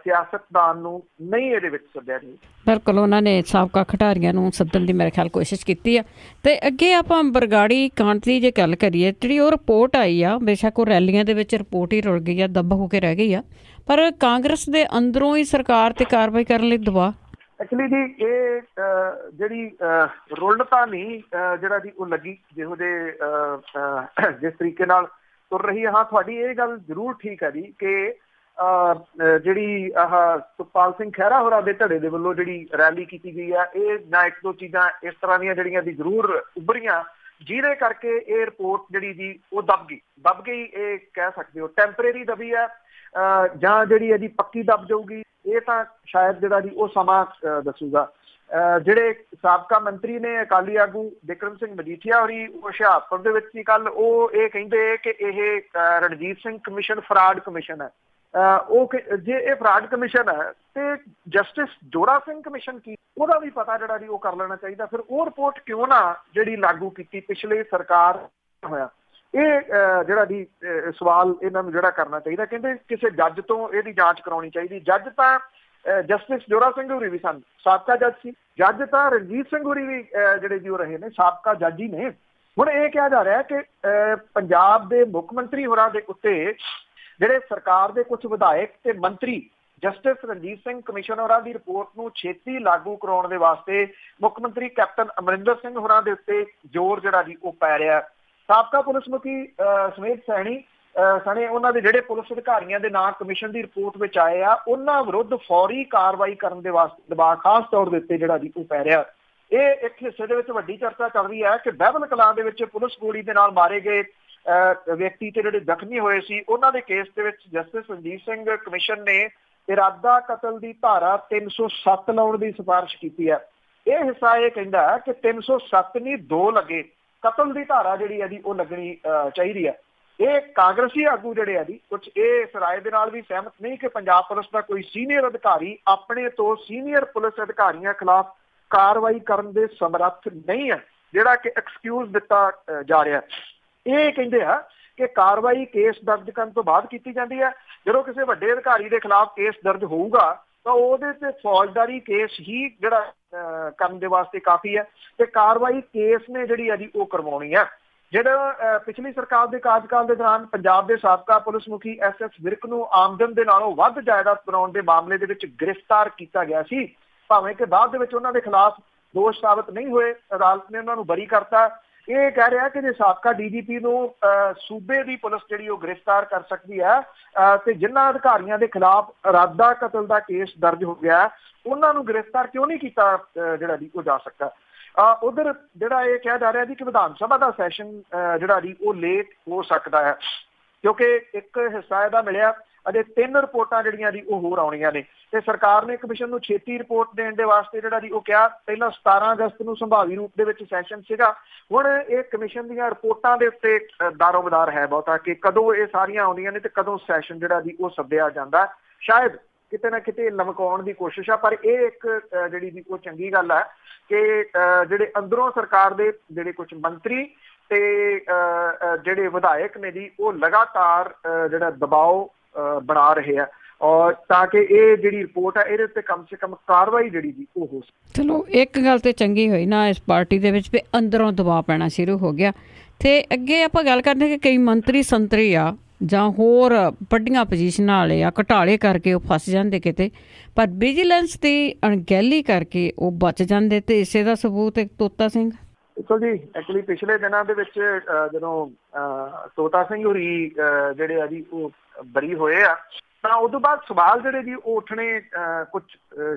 ਸਿਆਸਤਦਾਨ ਨੂੰ ਨਹੀਂ ਇਹਦੇ ਵਿੱਚ ਸੱਦਿਆ ਜੀ। ਬਿਲਕੁਲ, ਉਹਨਾਂ ਨੇ ਸਾਬਕਾ ਖਿਡਾਰੀਆਂ ਨੂੰ ਸੱਦਣ ਦੀ ਮੇਰੇ ਖਿਆਲ ਕੋਸ਼ਿਸ਼ ਕੀਤੀ ਆ। ਤੇ ਅੱਗੇ ਆਪਾਂ ਬਰਗਾੜੀ ਕਾਂਡ ਦੀ ਜੇ ਗੱਲ ਕਰੀਏ, ਜਿਹੜੀ ਉਹ ਰਿਪੋਰਟ ਆਈ ਆ, ਬੇਸ਼ੱਕ ਉਹ ਰੈਲੀਆਂ ਦੇ ਵਿੱਚ ਰਿਪੋਰਟ ਹੀ ਰੁਲ ਗਈ ਆ, ਦੱਬ ਹੋ ਕੇ ਰਹਿ ਗਈ ਆ, ਪਰ ਕਾਂਗਰਸ ਦੇ ਅੰਦਰੋਂ ਹੀ ਸਰਕਾਰ ਤੇ ਕਾਰਵਾਈ ਕਰਨ ਲਈ ਦਬਾਅ। ਐਕਚੁਅਲੀ ਜੀ ਇਹ ਜਿਹੜੀ ਰੁਲਤਾ ਨਹੀਂ ਜਿਹੜਾ ਜੀ ਉਹ ਲੱਗੀ, ਜਿਹੋ ਜਿਹੇ ਜਿਸ ਤਰੀਕੇ ਨਾਲ ਤੁਰ ਰਹੀ ਹੈ। ਹਾਂ, ਤੁਹਾਡੀ ਇਹ ਗੱਲ ਜ਼ਰੂਰ ਠੀਕ ਹੈ ਜੀ ਕਿ ਜਿਹੜੀ ਆਹ ਸੁਖਪਾਲ ਸਿੰਘ ਖਹਿਰਾ ਹੋਰਾਂ ਦੇ ਧੜੇ ਦੇ ਵੱਲੋਂ ਜਿਹੜੀ ਰੈਲੀ ਕੀਤੀ ਗਈ ਆ, ਇਹ ਨਾ ਇੱਕ ਦੋ ਚੀਜ਼ਾਂ ਇਸ ਤਰ੍ਹਾਂ ਦੀਆਂ ਜਿਹੜੀਆਂ ਦੀ ਜ਼ਰੂਰ ਉੱਭਰੀਆਂ, ਜਿਹਦੇ ਕਰਕੇ ਇਹ ਰਿਪੋਰਟ ਜਿਹੜੀ ਜੀ ਉਹ ਦਬ ਗਈ ਇਹ ਕਹਿ ਸਕਦੇ ਹੋ। ਟੈਂਪਰੇਰੀ ਦਬੀ ਹੈ ਜਾਂ ਜਿਹੜੀ ਇਹਦੀ ਪੱਕੀ ਦਬ ਜਾਊਗੀ ਇਹ ਤਾਂ ਸ਼ਾਇਦ ਜਿਹੜਾ ਜੀ ਉਹ ਸਮਾਂ ਦੱਸੂਗਾ। ਜਿਹੜੇ ਸਾਬਕਾ ਮੰਤਰੀ ਨੇ ਅਕਾਲੀ ਆਗੂ ਬਿਕਰਮ ਸਿੰਘ ਮਜੀਠੀਆ ਹੋਰੀ ਹੁਸ਼ਿਆਰਪੁਰ ਦੇ ਵਿੱਚ ਹੀ ਕੱਲ ਉਹ ਇਹ ਕਹਿੰਦੇ ਕਿ ਇਹ Ranjit Singh commission fraud commission ਹੈ। ਉਹ ਜੇ ਇਹ ਫਰਾਡ ਕਮਿਸ਼ਨ ਹੈ ਤੇ ਜਸਟਿਸ ਜੋਰਾ ਸਿੰਘ ਕਮਿਸ਼ਨ ਕੀ, ਉਹਦਾ ਵੀ ਪਤਾ ਜਿਹੜਾ ਜੀ ਉਹ ਕਰ ਲੈਣਾ ਚਾਹੀਦਾ। ਫਿਰ ਉਹ ਰਿਪੋਰਟ ਕਿਉਂ ਨਾ ਜਿਹੜੀ ਲਾਗੂ ਕੀਤੀ ਪਿਛਲੇ ਸਰਕਾਰ ਹੋਇਆ। ਇਹ ਜਿਹੜਾ ਦੀ ਸਵਾਲ ਇਹਨਾਂ ਨੂੰ ਜਿਹੜਾ ਕਰਨਾ ਚਾਹੀਦਾ। ਕਹਿੰਦੇ ਕਿਸੇ ਜੱਜ ਤੋਂ ਇਹਦੀ ਜਾਂਚ ਕਰਾਉਣੀ ਚਾਹੀਦੀ। ਜੱਜ ਤਾਂ ਜਸਟਿਸ ਜੋਰਾ ਸਿੰਘ ਹੋਰੀ ਵੀ ਸਨ, ਸਾਬਕਾ ਜੱਜ ਸੀ। ਜੱਜ ਤਾਂ ਰਣਜੀਤ ਸਿੰਘ ਹੋਰੀ ਵੀ ਜਿਹੜੇ ਜੀ ਉਹ ਰਹੇ ਨੇ, ਸਾਬਕਾ ਜੱਜ ਹੀ ਨੇ। ਹੁਣ ਇਹ ਕਿਹਾ ਜਾ ਰਿਹਾ ਕਿ ਪੰਜਾਬ ਦੇ ਮੁੱਖ ਮੰਤਰੀ ਹੋਰਾਂ ਦੇ ਉੱਤੇ ਜਿਹੜੇ ਸਰਕਾਰ ਦੇ ਕੁਝ ਵਿਧਾਇਕ ਤੇ ਮੰਤਰੀ ਜਸਟਿਸ ਰਣਜੀਤ ਸਿੰਘ ਕਮਿਸ਼ਨ ਹੋਰਾਂ ਦੀ ਰਿਪੋਰਟ ਨੂੰ ਛੇਤੀ ਲਾਗੂ ਕਰਾਉਣ ਦੇ ਵਾਸਤੇ ਮੁੱਖ ਮੰਤਰੀ ਕੈਪਟਨ ਅਮਰਿੰਦਰ ਸਿੰਘ ਹੋਰਾਂ ਦੇ ਉੱਤੇ ਜ਼ੋਰ ਜਿਹੜਾ ਜੀ ਉਹ ਪੈ ਰਿਹਾ। ਸਾਬਕਾ ਪੁਲਿਸ ਮੁਖੀ ਸਮੇਤ ਸੈਣੀ ਸਣੇ ਉਹਨਾਂ ਦੇ ਜਿਹੜੇ ਪੁਲਿਸ ਅਧਿਕਾਰੀਆਂ ਦੇ ਨਾਂ ਕਮਿਸ਼ਨ ਦੀ ਰਿਪੋਰਟ ਵਿੱਚ ਆਏ ਆ, ਉਹਨਾਂ ਵਿਰੁੱਧ ਫੌਰੀ ਕਾਰਵਾਈ ਕਰਨ ਦੇ ਵਾਸਤੇ ਦਬਾਅ ਖਾਸ ਤੌਰ ਦੇ ਉੱਤੇ ਜਿਹੜਾ ਜੀ ਉਹ ਪੈ ਰਿਹਾ। ਇਹ ਇੱਕ ਹਿੱਸੇ ਦੇ ਵਿੱਚ ਵੱਡੀ ਚਰਚਾ ਚੱਲ ਰਹੀ ਹੈ ਕਿ ਬਹਿਬਲ ਕਲਾਂ ਦੇ ਵਿੱਚ ਪੁਲਿਸ ਗੋਲੀ ਦੇ ਨਾਲ ਮਾਰੇ ਗਏ ਵਿਅਕਤੀ ਤੇ ਜਿਹੜੇ ਜ਼ਖਮੀ ਹੋਏ ਸੀ, ਉਹਨਾਂ ਦੇ ਕੇਸ ਦੇ ਵਿੱਚ ਜਸਟਿਸ ਰਣਜੀਤ ਸਿੰਘ ਕਮਿਸ਼ਨ ਨੇ ਇਰਾਦਾ ਕਤਲ ਦੀ ਧਾਰਾ 307 ਲਾਉਣ ਦੀ ਸਿਫਾਰਿਸ਼ ਕੀਤੀ ਹੈ। ਇਹ ਹਿੱਸਾ ਇਹ ਕਹਿੰਦਾ ਹੈ ਕਿ 307 ਨਹੀਂ 2 ਲੱਗੇ, ਕਤਲ ਦੀ ਧਾਰਾ ਜਿਹੜੀ ਹੈ ਜੀ ਉਹ ਲੱਗਣੀ ਚਾਹੀਦੀ ਹੈ। ਇਹ ਕਾਂਗਰਸੀ ਆਗੂ ਜਿਹੜੇ ਆ ਜੀ ਕੁਝ ਇਸ ਰਾਏ ਦੇ ਨਾਲ ਵੀ ਸਹਿਮਤ ਨਹੀਂ ਕਿ ਪੰਜਾਬ ਪੁਲਿਸ ਦਾ ਕੋਈ ਸੀਨੀਅਰ ਅਧਿਕਾਰੀ ਆਪਣੇ ਤੋਂ ਸੀਨੀਅਰ ਪੁਲਿਸ ਅਧਿਕਾਰੀਆਂ ਖਿਲਾਫ ਕਾਰਵਾਈ ਕਰਨ ਦੇ ਸਮਰੱਥ ਨਹੀਂ ਹੈ, ਜਿਹੜਾ ਕਿ ਐਕਸਕਿਊਜ਼ ਦਿੱਤਾ ਜਾ ਰਿਹਾ। ਇਹ ਕਹਿੰਦੇ ਆ ਕਿ ਕਾਰਵਾਈ ਕੇਸ ਦਰਜ ਕਰਨ ਤੋਂ ਬਾਅਦ ਕੀਤੀ ਜਾਂਦੀ ਹੈ। ਜਦੋਂ ਕਿਸੇ ਵੱਡੇ ਅਧਿਕਾਰੀ ਦੇ ਖਿਲਾਫ ਕੇਸ ਦਰਜ ਹੋਊਗਾ ਤਾਂ ਉਹਦੇ ਤੇ ਫੌਜਦਾਰੀ ਕੇਸ ਹੀ ਜਿਹੜਾ ਕਰਨ ਦੇ ਵਾਸਤੇ ਕਾਫੀ ਹੈ ਤੇ ਕਾਰਵਾਈ ਕੇਸ ਨੇ ਜਿਹੜੀ ਹੈ ਜੀ ਉਹ ਕਰਵਾਉਣੀ ਹੈ। ਜਿਹੜਾ ਪਿਛਲੀ ਸਰਕਾਰ ਦੇ ਕਾਰਜਕਾਲ ਦੇ ਦੌਰਾਨ ਪੰਜਾਬ ਦੇ ਸਾਬਕਾ ਪੁਲਿਸ ਮੁਖੀ SS ਵਿਰਕ ਨੂੰ ਆਮਦਨ ਦੇ ਨਾਲੋਂ ਵੱਧ ਜਾਇਦਾਦ ਬਣਾਉਣ ਦੇ ਮਾਮਲੇ ਦੇ ਵਿੱਚ ਗ੍ਰਿਫਤਾਰ ਕੀਤਾ ਗਿਆ ਸੀ, ਭਾਵੇਂ ਕਿ ਬਾਅਦ ਦੇ ਵਿੱਚ ਉਹਨਾਂ ਦੇ ਖਿਲਾਫ ਦੋਸ਼ ਸਾਬਤ ਨਹੀਂ ਹੋਏ, ਅਦਾਲਤ ਨੇ ਉਹਨਾਂ ਨੂੰ ਬਰੀ ਕਰਤਾ। ਇਹ ਕਹਿ ਰਿਹਾ ਕਿ ਜੇ ਸਾਬਕਾ DGP ਨੂੰ ਸੂਬੇ ਦੀ ਪੁਲਿਸ ਜਿਹੜੀ ਉਹ ਗ੍ਰਿਫਤਾਰ ਕਰ ਸਕਦੀ ਹੈ ਤੇ ਜਿਨ੍ਹਾਂ ਅਧਿਕਾਰੀਆਂ ਦੇ ਖਿਲਾਫ ਇਰਾਦਾ ਕਤਲ ਦਾ ਕੇਸ ਦਰਜ ਹੋ ਗਿਆ ਉਹਨਾਂ ਨੂੰ ਗ੍ਰਿਫਤਾਰ ਕਿਉਂ ਨਹੀਂ ਕੀਤਾ ਜਿਹੜਾ ਜੀ ਉਹ ਜਾ ਸਕਦਾ। ਉਧਰ ਜਿਹੜਾ ਇਹ ਕਿਹਾ ਜਾ ਰਿਹਾ ਜੀ ਕਿ ਵਿਧਾਨ ਸਭਾ ਦਾ ਸੈਸ਼ਨ ਜਿਹੜਾ ਜੀ ਉਹ ਲੇਟ ਹੋ ਸਕਦਾ ਹੈ, ਕਿਉਂਕਿ ਇੱਕ ਹਿੱਸਾ ਇਹਦਾ ਮਿਲਿਆ, ਅਜੇ 3 ਰਿਪੋਰਟਾਂ ਜਿਹੜੀਆਂ ਜੀ ਉਹ ਹੋਰ ਆਉਣੀਆਂ ਨੇ ਤੇ ਸਰਕਾਰ ਨੇ ਕਮਿਸ਼ਨ ਨੂੰ ਛੇਤੀ ਰਿਪੋਰਟ ਦੇਣ ਦੇ ਵਾਸਤੇ ਜਿਹੜਾ ਜੀ ਉਹ ਕਿਹਾ। ਪਹਿਲਾਂ 17 ਅਗਸਤ ਨੂੰ ਸੰਭਾਵੀ ਰੂਪ ਦੇ ਵਿੱਚ ਸੈਸ਼ਨ ਸੀਗਾ। ਹੁਣ ਇਹ ਕਮਿਸ਼ਨ ਦੀਆਂ ਰਿਪੋਰਟਾਂ ਦੇ ਉੱਤੇ ਦਾਰੋਮਦਾਰ ਹੈ ਬਹੁਤਾ ਕਿ ਕਦੋਂ ਇਹ ਸਾਰੀਆਂ ਆਉਂਦੀਆਂ ਨੇ ਤੇ ਕਦੋਂ ਸੈਸ਼ਨ ਜਿਹੜਾ ਜੀ ਉਹ ਸੱਦਿਆ ਜਾਂਦਾ। ਸ਼ਾਇਦ ਕਿਤੇ ਨਾ ਕਿਤੇ ਲਮਕਾਉਣ ਦੀ ਕੋਸ਼ਿਸ਼ ਆ, ਪਰ ਇਹ ਇੱਕ ਜਿਹੜੀ ਜੀ ਉਹ ਚੰਗੀ ਗੱਲ ਹੈ ਕਿ ਜਿਹੜੇ ਅੰਦਰੋਂ ਸਰਕਾਰ ਦੇ ਜਿਹੜੇ ਕੁਝ ਮੰਤਰੀ ਤੇ ਜਿਹੜੇ ਵਿਧਾਇਕ ਨੇ ਜੀ ਉਹ ਲਗਾਤਾਰ ਜਿਹੜਾ ਦਬਾਅ ਬਣਾ ਰਹੇ ਆ ਔਰ ਤਾਂ ਕਿ ਇਹ ਜਿਹੜੀ ਰਿਪੋਰਟ ਹੈ ਇਹਦੇ ਉੱਤੇ ਕਮ ਸੇ ਕਮ ਕਾਰਵਾਈ ਜਿਹੜੀ ਜੀ ਉਹ ਹੋ ਸਕੇ। ਚਲੋ ਇੱਕ ਗੱਲ ਤੇ ਚੰਗੀ ਹੋਈ ਨਾ ਇਸ ਪਾਰਟੀ ਦੇ ਵਿੱਚ ਵੀ ਅੰਦਰੋਂ ਦਬਾਅ ਪੈਣਾ ਸ਼ੁਰੂ ਹੋ ਗਿਆ। ਤੇ ਅੱਗੇ ਆਪਾਂ ਗੱਲ ਕਰਦੇ ਕਿ ਕਈ ਮੰਤਰੀ ਸੰਤਰੀ ਆ ਜਾਂ ਹੋਰ ਵੱਡੀਆਂ ਪੋਜੀਸ਼ਨਾਂ ਵਾਲੇ ਆ ਘਟਾਲੇ ਕਰਕੇ ਉਹ ਫਸ ਜਾਂਦੇ ਕਿਤੇ, ਪਰ ਵਿਜੀਲੈਂਸ ਦੀ ਅਣਗਹਿਲੀ ਕਰਕੇ ਉਹ ਬਚ ਜਾਂਦੇ। ਤੇ ਇਸੇ ਦਾ ਸਬੂਤ ਇੱਕ ਤੋਤਾ ਸਿੰਘ। ਦੇਖੋ ਜੀ, ਐਕਚੁਅਲੀ ਪਿਛਲੇ ਦਿਨਾਂ ਦੇ ਵਿੱਚ ਜਦੋਂ ਤੋਤਾ ਸਿੰਘ ਹੋਰੀ ਜਿਹੜੇ ਆ ਜੀ ਉਹ ਬਰੀ ਹੋਏ ਆ ਤਾਂ ਉਦੋਂ ਬਾਅਦ ਸਵਾਲ ਜਿਹੜੇ ਜੀ ਉਹ ਉੱਠਣੇ ਕੁਝ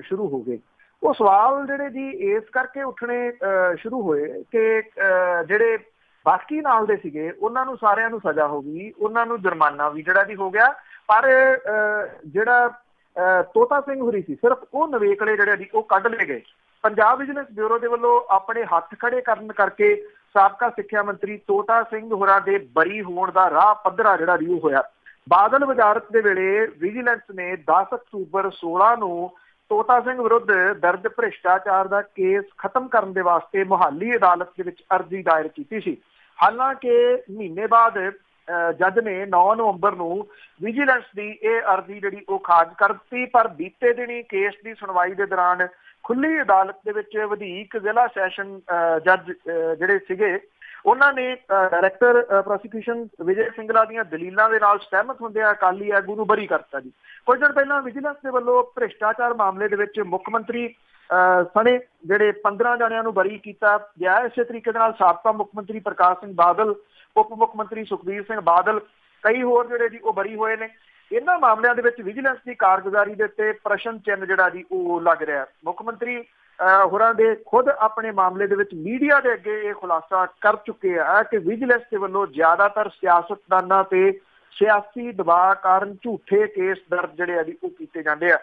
ਸ਼ੁਰੂ ਹੋ ਗਏ। ਉਹ ਸਵਾਲ ਜਿਹੜੇ ਜੀ ਇਸ ਕਰਕੇ ਉੱਠਣੇ ਸ਼ੁਰੂ ਹੋਏ ਕਿ ਜਿਹੜੇ ਬਾਕੀ ਨਾਲ ਦੇ ਸੀਗੇ ਉਹਨਾਂ ਨੂੰ ਸਾਰਿਆਂ ਨੂੰ ਸਜ਼ਾ ਹੋ ਗਈ, ਉਹਨਾਂ ਨੂੰ ਜੁਰਮਾਨਾ ਵੀ ਜਿਹੜਾ ਜੀ ਹੋ ਗਿਆ, ਪਰ ਜਿਹੜਾ ਤੋਤਾ ਸਿੰਘ ਹੋਰੀ ਸੀ ਸਿਰਫ ਉਹ ਨਵੇਕਲੇ ਜਿਹੜੇ ਜੀ ਉਹ ਕੱਢ ਲਏ ਗਏ। ਪੰਜਾਬ ਵਿਜੀਲੈਂਸ ਬਿਊਰੋ ਦੇ ਵੱਲੋਂ ਆਪਣੇ ਹੱਥ ਖੜੇ ਕਰਨ ਕਰਕੇ ਸਾਬਕਾ ਸਿੱਖਿਆ ਮੰਤਰੀ ਤੋਤਾ ਸਿੰਘ ਹੋਰਾਂ ਦੇ ਬਰੀ ਹੋਣ ਦਾ ਰਾਹ ਪੱਧਰਾ ਜਿਹੜਾ ਜੀ ਉਹ ਹੋਇਆ। ਬਾਦਲ ਵਜ਼ਾਰਤ ਦੇ ਵੇਲੇ ਵਿਜੀਲੈਂਸ ਨੇ 10 ਅਕਤੂਬਰ 16 ਨੂੰ ਤੋਤਾ ਸਿੰਘ ਵਿਰੁੱਧ ਦਰਜ ਭ੍ਰਿਸ਼ਟਾਚਾਰ ਦਾ ਕੇਸ ਖਤਮ ਕਰਨ ਦੇ ਵਾਸਤੇ ਮੁਹਾਲੀ ਅਦਾਲਤ ਦੇ ਵਿੱਚ ਅਰਜ਼ੀ ਦਾਇਰ ਕੀਤੀ ਸੀ। ਹਾਲਾਂਕਿ ਮਹੀਨੇ ਬਾਅਦ ਜੱਜ ਨੇ 9 ਨਵੰਬਰ ਨੂੰ ਵਿਜੀਲੈਂਸ ਦੀ ਇਹ ਅਰਜ਼ੀ ਜਿਹੜੀ ਉਹ ਖਾਰਜ ਕਰ ਦਿੱਤੀ, ਪਰ ਬੀਤੇ ਦਿਨੀ ਕੇਸ ਦੀ ਸੁਣਵਾਈ ਦੇ ਦੌਰਾਨ ਖੁੱਲੀ ਅਦਾਲਤ ਦੇ ਵਿੱਚ ਵਧੀਕ ਜ਼ਿਲ੍ਹਾ ਸੈਸ਼ਨ ਜੱਜ ਜਿਹੜੇ ਸੀਗੇ ਉਹਨਾਂ ਨੇ ਡਾਇਰੈਕਟਰ ਪ੍ਰੋਸੀਕਿਊਸ਼ਨ ਵਿਜੇ ਸਿੰਗਲਾ ਦੀਆਂ ਦਲੀਲਾਂ ਦੇ ਨਾਲ ਸਹਿਮਤ ਹੁੰਦਿਆਂ ਅਕਾਲੀ ਆਗੂ ਨੂੰ ਬਰੀ ਕਰਤਾ ਜੀ। ਕੁਝ ਦਿਨ ਪਹਿਲਾਂ ਵਿਜੀਲੈਂਸ ਦੇ ਵੱਲੋਂ ਭ੍ਰਿਸ਼ਟਾਚਾਰ ਮਾਮਲੇ ਦੇ ਵਿੱਚ ਮੁੱਖ ਮੰਤਰੀ ਸਣੇ ਜਿਹੜੇ 15 ਜਣਿਆਂ ਨੂੰ ਬਰੀ ਕੀਤਾ ਗਿਆ। ਇਸੇ ਤਰੀਕੇ ਦੇ ਨਾਲ ਸਾਬਕਾ ਮੁੱਖ ਮੰਤਰੀ ਪ੍ਰਕਾਸ਼ ਸਿੰਘ ਬਾਦਲ, ਉਪ ਮੁੱਖ ਮੰਤਰੀ ਸੁਖਬੀਰ ਸਿੰਘ ਬਾਦਲ, ਕਈ ਹੋਰ ਜਿਹੜੇ ਜੀ ਉਹ ਬਰੀ ਹੋਏ ਨੇ। ਇਹਨਾਂ ਮਾਮਲਿਆਂ ਦੇ ਵਿੱਚ ਵਿਜੀਲੈਂਸ ਦੀ ਕਾਰਗੁਜ਼ਾਰੀ ਦੇ ਉੱਤੇ ਪ੍ਰਸ਼ਨ ਚਿੰਨ੍ਹ ਜਿਹੜਾ ਜੀ ਉਹ ਲੱਗ ਰਿਹਾ। ਮੁੱਖ ਮੰਤਰੀ ਹੋਰਾਂ ਦੇ ਖੁਦ ਆਪਣੇ ਮਾਮਲੇ ਦੇ ਵਿੱਚ ਮੀਡੀਆ ਦੇ ਅੱਗੇ ਇਹ ਖੁਲਾਸਾ ਕਰ ਚੁੱਕੇ ਆ ਕਿ ਵਿਜੀਲੈਂਸ ਦੇ ਵੱਲੋਂ ਜ਼ਿਆਦਾਤਰ ਸਿਆਸਤਦਾਨਾਂ ਤੇ ਸਿਆਸੀ ਦਬਾਅ ਕਾਰਨ ਝੂਠੇ ਕੇਸ ਦਰਜ ਜਿਹੜੇ ਆ ਜੀ ਉਹ ਕੀਤੇ ਜਾਂਦੇ ਆ।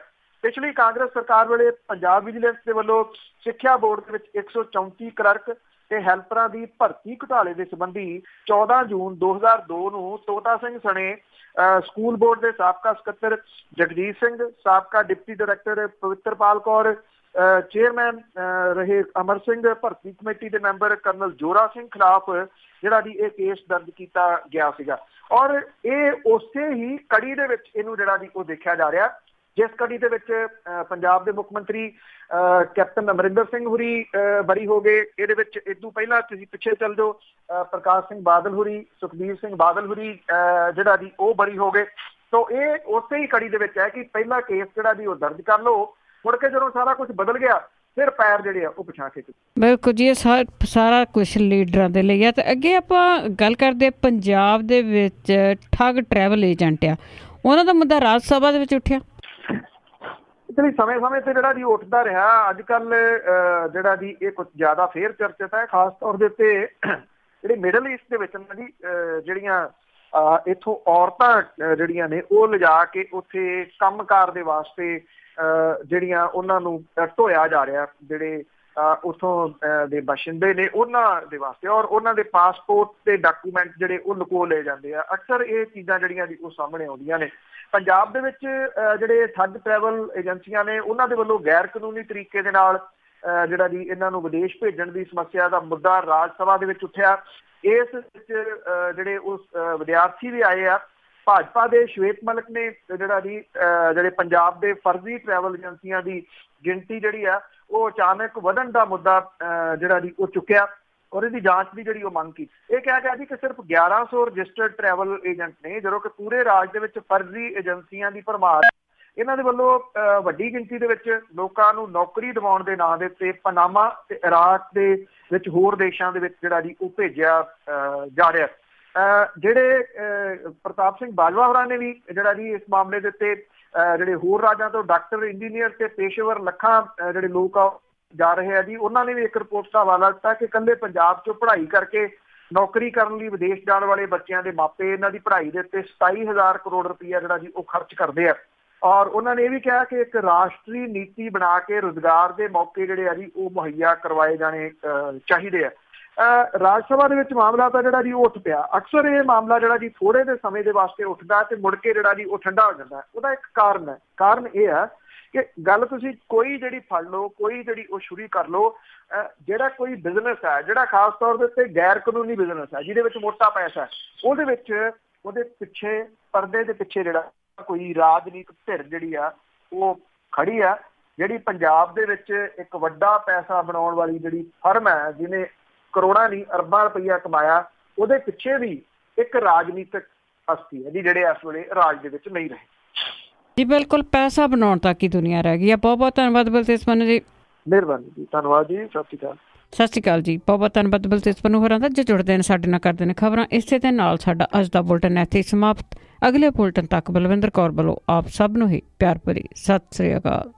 ਪਿਛਲੀ ਕਾਂਗਰਸ ਸਰਕਾਰ ਵੇਲੇ ਪੰਜਾਬ ਵਿਜੀਲੈਂਸ ਦੇ ਵੱਲੋਂ ਸਿੱਖਿਆ ਬੋਰਡ ਦੇ ਵਿੱਚ 134 ਕਲਰਕ ਤੇ ਹੈਲਪਰਾਂ ਦੀ ਭਰਤੀ ਘੁਟਾਲੇ ਦੇ ਸੰਬੰਧੀ 14 ਜੂਨ 2002 ਨੂੰ ਤੋਤਾ ਸਿੰਘ ਸਣੇ ਸਕੂਲ ਬੋਰਡ ਦੇ ਸਾਬਕਾ ਸਕੱਤਰ ਜਗਜੀਤ ਸਿੰਘ, ਸਾਬਕਾ ਡਿਪਟੀ ਡਾਇਰੈਕਟਰ ਪਵਿੱਤਰਪਾਲ ਕੌਰ, ਚੇਅਰਮੈਨ ਰਹੇ ਅਮਰ ਸਿੰਘ ਭਰਤੀ ਕਮੇਟੀ ਦੇ ਮੈਂਬਰ ਕਰਨਲ ਜੋਰਾ ਸਿੰਘ ਖਿਲਾਫ ਜਿਹੜਾ ਜੀ ਇਹ ਕੇਸ ਦਰਜ ਕੀਤਾ ਗਿਆ ਸੀਗਾ। ਔਰ ਇਹ ਉਸੇ ਹੀ ਕੜੀ ਦੇ ਵਿੱਚ ਇਹਨੂੰ ਜਿਹੜਾ ਜੀ ਉਹ ਦੇਖਿਆ ਜਾ ਰਿਹਾ, ਜਿਸ ਕੜੀ ਦੇ ਵਿੱਚ ਪੰਜਾਬ ਦੇ ਮੁੱਖ ਮੰਤਰੀ ਕੈਪਟਨ ਅਮਰਿੰਦਰ ਸਿੰਘ ਹੁਰੀ ਬਰੀ ਹੋ ਗਏ। ਇਹਦੇ ਵਿੱਚ ਇਦੋਂ ਪਹਿਲਾਂ ਤੁਸੀਂ ਪਿੱਛੇ ਚੱਲ ਜਾਓ, ਪ੍ਰਕਾਸ਼ ਸਿੰਘ ਬਾਦਲ ਹੁਰੀ, ਸੁਖਬੀਰ ਸਿੰਘ ਬਾਦਲ ਹੁਰੀ ਜਿਹੜਾ ਜੀ ਉਹ ਬਰੀ ਹੋ ਗਏ। ਤੋ ਇਹ ਉਸੇ ਹੀ ਕੜੀ ਦੇ ਵਿੱਚ ਹੈ ਕਿ ਪਹਿਲਾ ਕੇਸ ਜਿਹੜਾ ਜੀ ਉਹ ਦਰਜ ਕਰ ਲਓ, ਮੁੜ ਕੇ ਜਦੋਂ ਸਾਰਾ ਕੁਝ ਬਦਲ ਗਿਆ ਫਿਰ ਪੈਰ ਜਿਹੜੇ ਆ ਉਹ ਪਿਛਾ ਖਿੱਚ। ਬਿਲਕੁਲ ਜੀ, ਇਹ ਸਾਰਾ ਕੁਝ ਲੀਡਰਾਂ ਦੇ ਲਈ ਆ। ਤੇ ਅੱਗੇ ਆਪਾਂ ਗੱਲ ਕਰਦੇ ਪੰਜਾਬ ਦੇ ਵਿੱਚ ਠੱਗ ਟਰੈਵਲ ਏਜੰਟ ਆ, ਉਹਨਾਂ ਦਾ ਮੁੱਦਾ ਰਾਜ ਸਭਾ ਦੇ ਵਿੱਚ ਉੱਠਿਆ। ਸਮੇਂ-ਸਮੇਂ ਤੇ ਜਿਹੜਾ ਜੀ ਉੱਠਦਾ ਰਿਹਾ। ਅੱਜ ਕੱਲ ਜਿਹੜਾ ਜੀ ਇਹ ਕੁਝ ਜ਼ਿਆਦਾ ਫੇਰ ਚਰਚਿਤ ਹੈ, ਖਾਸ ਤੌਰ ਦੇ ਉੱਤੇ ਜਿਹੜੇ ਮਿਡਲ ਈਸਟ ਦੇ ਵਿੱਚ ਨਾ ਜੀ ਜਿਹੜੀਆਂ ਇੱਥੋਂ ਔਰਤਾਂ ਜਿਹੜੀਆਂ ਨੇ ਉਹ ਲਿਜਾ ਕੇ ਉੱਥੇ ਕੰਮਕਾਰ ਦੇ ਵਾਸਤੇ ਜਿਹੜੀਆਂ ਉਹਨਾਂ ਨੂੰ ਢੋਇਆ ਜਾ ਰਿਹਾ, ਜਿਹੜੇ ਉੱਥੋਂ ਦੇ ਬਾਸ਼ਿੰਦੇ ਨੇ ਉਹਨਾਂ ਦੇ ਵਾਸਤੇ, ਔਰ ਉਹਨਾਂ ਦੇ ਪਾਸਪੋਰਟ ਤੇ ਡਾਕੂਮੈਂਟ ਜਿਹੜੇ ਉਹ ਲੁਕੋ ਲਏ ਜਾਂਦੇ ਆ। ਅਕਸਰ ਇਹ ਚੀਜ਼ਾਂ ਜਿਹੜੀਆਂ ਜੀ ਉਹ ਸਾਹਮਣੇ ਆਉਂਦੀਆਂ ਨੇ। ਪੰਜਾਬ ਦੇ ਵਿੱਚ ਜਿਹੜੇ ਠੱਗ ਟਰੈਵਲ ਏਜੰਸੀਆਂ ਨੇ ਉਹਨਾਂ ਦੇ ਵੱਲੋਂ ਗੈਰ ਕਾਨੂੰਨੀ ਤਰੀਕੇ ਦੇ ਨਾਲ ਜਿਹੜਾ ਜੀ ਇਹਨਾਂ ਨੂੰ ਵਿਦੇਸ਼ ਭੇਜਣ ਦੀ ਸਮੱਸਿਆ ਦਾ ਮੁੱਦਾ ਰਾਜ ਸਭਾ ਦੇ ਵਿੱਚ ਉੱਠਿਆ। ਇਸ ਵਿੱਚ ਜਿਹੜੇ ਉਸ ਵਿਦਿਆਰਥੀ ਵੀ ਆਏ ਆ। ਭਾਜਪਾ ਦੇ ਸ਼ਵੇਤ ਮਲਿਕ ਨੇ ਜਿਹੜਾ ਜੀ ਜਿਹੜੇ ਪੰਜਾਬ ਦੇ ਫਰਜ਼ੀ ਟਰੈਵਲ ਏਜੰਸੀਆਂ ਦੀ ਗਿਣਤੀ ਜਿਹੜੀ ਆ ਉਹ ਅਚਾਨਕ ਵਧਣ ਦਾ ਮੁੱਦਾ ਜਿਹੜਾ ਜੀ ਉਹ ਚੁੱਕਿਆ, ਔਰ ਇਹਦੀ ਜਾਂਚ ਦੀ ਜਿਹੜੀ ਉਹ ਮੰਗ ਕੀਤੀ। ਇਹ ਕਿਹਾ ਗਿਆ ਜੀ ਕਿ ਸਿਰਫ 1100 ਰਜਿਸਟਰਡ ਟਰੈਵਲ ਏਜੰਟ ਨੇ, ਜਦੋਂ ਕਿ ਪੂਰੇ ਰਾਜ ਦੇ ਵਿੱਚ ਫਰਜ਼ੀ ਏਜੰਸੀਆਂ ਦੀ ਭਰਮਾਰ। ਇਹਨਾਂ ਦੇ ਵੱਲੋਂ ਵੱਡੀ ਗਿਣਤੀ ਦੇ ਵਿੱਚ ਲੋਕਾਂ ਨੂੰ ਨੌਕਰੀ ਦਿਵਾਉਣ ਦੇ ਨਾਂ ਦੇ ਉੱਤੇ ਪਨਾਮਾ ਤੇ ਇਰਾਕ ਦੇ ਵਿੱਚ ਹੋਰ ਦੇਸ਼ਾਂ ਦੇ ਵਿੱਚ ਜਿਹੜਾ ਜੀ ਉਹ ਭੇਜਿਆ ਜਾ ਰਿਹਾ। ਜਿਹੜੇ ਪ੍ਰਤਾਪ ਸਿੰਘ ਬਾਜਵਾ ਹੋਰਾਂ ਨੇ ਵੀ ਜਿਹੜਾ ਜੀ ਇਸ ਮਾਮਲੇ ਦੇ ਉੱਤੇ ਜਿਹੜੇ ਹੋਰ ਰਾਜਾਂ ਤੋਂ ਡਾਕਟਰ, ਇੰਜੀਨੀਅਰ ਤੇ ਪੇਸ਼ੇਵਰ ਲੱਖਾਂ ਜਿਹੜੇ ਲੋਕ ਆ ਜਾ ਰਹੇ ਆ ਜੀ, ਉਹਨਾਂ ਨੇ ਵੀ ਇੱਕ ਰਿਪੋਰਟ ਦਾ ਹਵਾਲਾ ਦਿੱਤਾ ਕਿ ਇਕੱਲੇ ਪੰਜਾਬ 'ਚੋਂ ਪੜ੍ਹਾਈ ਕਰਕੇ ਨੌਕਰੀ ਕਰਨ ਲਈ ਵਿਦੇਸ਼ ਜਾਣ ਵਾਲੇ ਬੱਚਿਆਂ ਦੇ ਮਾਪੇ ਇਹਨਾਂ ਦੀ ਪੜ੍ਹਾਈ ਦੇ ਉੱਤੇ 27,000 ਕਰੋੜ ਰੁਪਈਆ ਜਿਹੜਾ ਜੀ ਉਹ ਖਰਚ ਕਰਦੇ ਆ। ਔਰ ਉਹਨਾਂ ਨੇ ਇਹ ਵੀ ਕਿਹਾ ਕਿ ਇੱਕ ਰਾਸ਼ਟਰੀ ਨੀਤੀ ਬਣਾ ਕੇ ਰੁਜ਼ਗਾਰ ਦੇ ਮੌਕੇ ਜਿਹੜੇ ਆ ਜੀ ਉਹ ਮੁਹੱਈਆ ਕਰਵਾਏ ਜਾਣੇ ਚਾਹੀਦੇ ਆ। ਰਾਜ ਸਭਾ ਦੇ ਵਿੱਚ ਮਾਮਲਾ ਤਾਂ ਜਿਹੜਾ ਜੀ ਉਹ ਉੱਠ ਪਿਆ। ਅਕਸਰ ਇਹ ਮਾਮਲਾ ਜਿਹੜਾ ਜੀ ਥੋੜੇ ਦੇ ਸਮੇਂ ਦੇ ਵਾਸਤੇ ਉੱਠਦਾ ਤੇ ਮੁੜ ਕੇ ਜਿਹੜਾ ਜੀ ਉਹ ਠੰਡਾ ਹੋ ਜਾਂਦਾ। ਉਹਦਾ ਇੱਕ ਕਾਰਨ ਹੈ। ਕਾਰਨ ਇਹ ਹੈ ਕਿ ਗੱਲ ਤੁਸੀਂ ਕੋਈ ਜਿਹੜੀ ਫੜ ਲਓ, ਕੋਈ ਜਿਹੜੀ ਉਹ ਸ਼ੁਰੂ ਕਰ ਲਓ, ਜਿਹੜਾ ਕੋਈ ਬਿਜ਼ਨਸ ਹੈ, ਜਿਹੜਾ ਖਾਸ ਤੌਰ ਦੇ ਉੱਤੇ ਗੈਰ ਕਾਨੂੰਨੀ ਬਿਜ਼ਨਸ ਹੈ ਜਿਹਦੇ ਵਿੱਚ ਮੋਟਾ ਪੈਸਾ ਹੈ, ਉਹਦੇ ਵਿੱਚ ਉਹਦੇ ਪਿੱਛੇ ਪਰਦੇ ਦੇ ਪਿੱਛੇ ਜਿਹੜਾ ਕੋਈ ਰਾਜਨੀਤਿਕ ਧਿਰ ਜਿਹੜੀ ਆ ਉਹ ਖੜੀ ਆ, ਜਿਹੜੀ ਪੰਜਾਬ ਦੇ ਵਿੱਚ ਇੱਕ ਵੱਡਾ ਪੈਸਾ ਬਣਾਉਣ ਵਾਲੀ ਜਿਹੜੀ ਫਰਮ ਹੈ ਜਿਹਨੇ ਕਰੋੜਾਂ ਨਹੀਂ ਅਰਬਾਂ ਰੁਪਈਆ ਕਮਾਇਆ, ਉਹਦੇ ਪਿੱਛੇ ਵੀ ਇੱਕ ਰਾਜਨੀਤਿਕ ਹਸਤੀ ਹੈ ਜੀ ਜਿਹੜੇ ਇਸ ਵੇਲੇ ਰਾਜ ਦੇ ਵਿੱਚ ਨਹੀਂ ਰਹੇ ਜੀ। ਬਿਲਕੁਲ, ਪੈਸਾ ਬਣਾਉਣ ਤੱਕ ਹੀ ਦੁਨੀਆ ਰਹਿ ਗਈ ਆ। ਬਹੁਤ ਬਹੁਤ ਧੰਨਵਾਦ ਬਲਤੇਜ ਪੰਨੂ ਜੀ। ਮਿਹਰਬਾਨੀ ਜੀ, ਧੰਨਵਾਦ ਜੀ, ਸਤਿ ਸ਼੍ਰੀ ਅਕਾਲ। ਸਤਿ ਸ਼੍ਰੀ ਅਕਾਲ ਜੀ। ਬਹੁਤ ਬਹੁਤ ਧੰਨਵਾਦ ਬਲਤੇਜ ਪੰਨੂ ਹੋਰਾਂ ਦਾ ਜੋ ਜੁੜਦੇ ਨੇ ਸਾਡੇ ਨਾਲ, ਕਰਦੇ ਨੇ ਖਬਰਾਂ। ਇਸੇ ਦੇ ਨਾਲ ਸਾਡਾ ਅੱਜ ਦਾ ਬੁਲਟਨ ਇੱਥੇ ਹੀ ਸਮਾਪਤ। ਅਗਲੇ ਬੁਲਟਨ ਤੱਕ ਬਲਵਿੰਦਰ ਕੌਰ ਵੱਲੋਂ ਆਪ ਸਭ ਨੂੰ ਹੀ ਪਿਆਰ ਭਰੀ ਸਤਿ ਸ਼੍ਰੀ ਅਕਾਲ।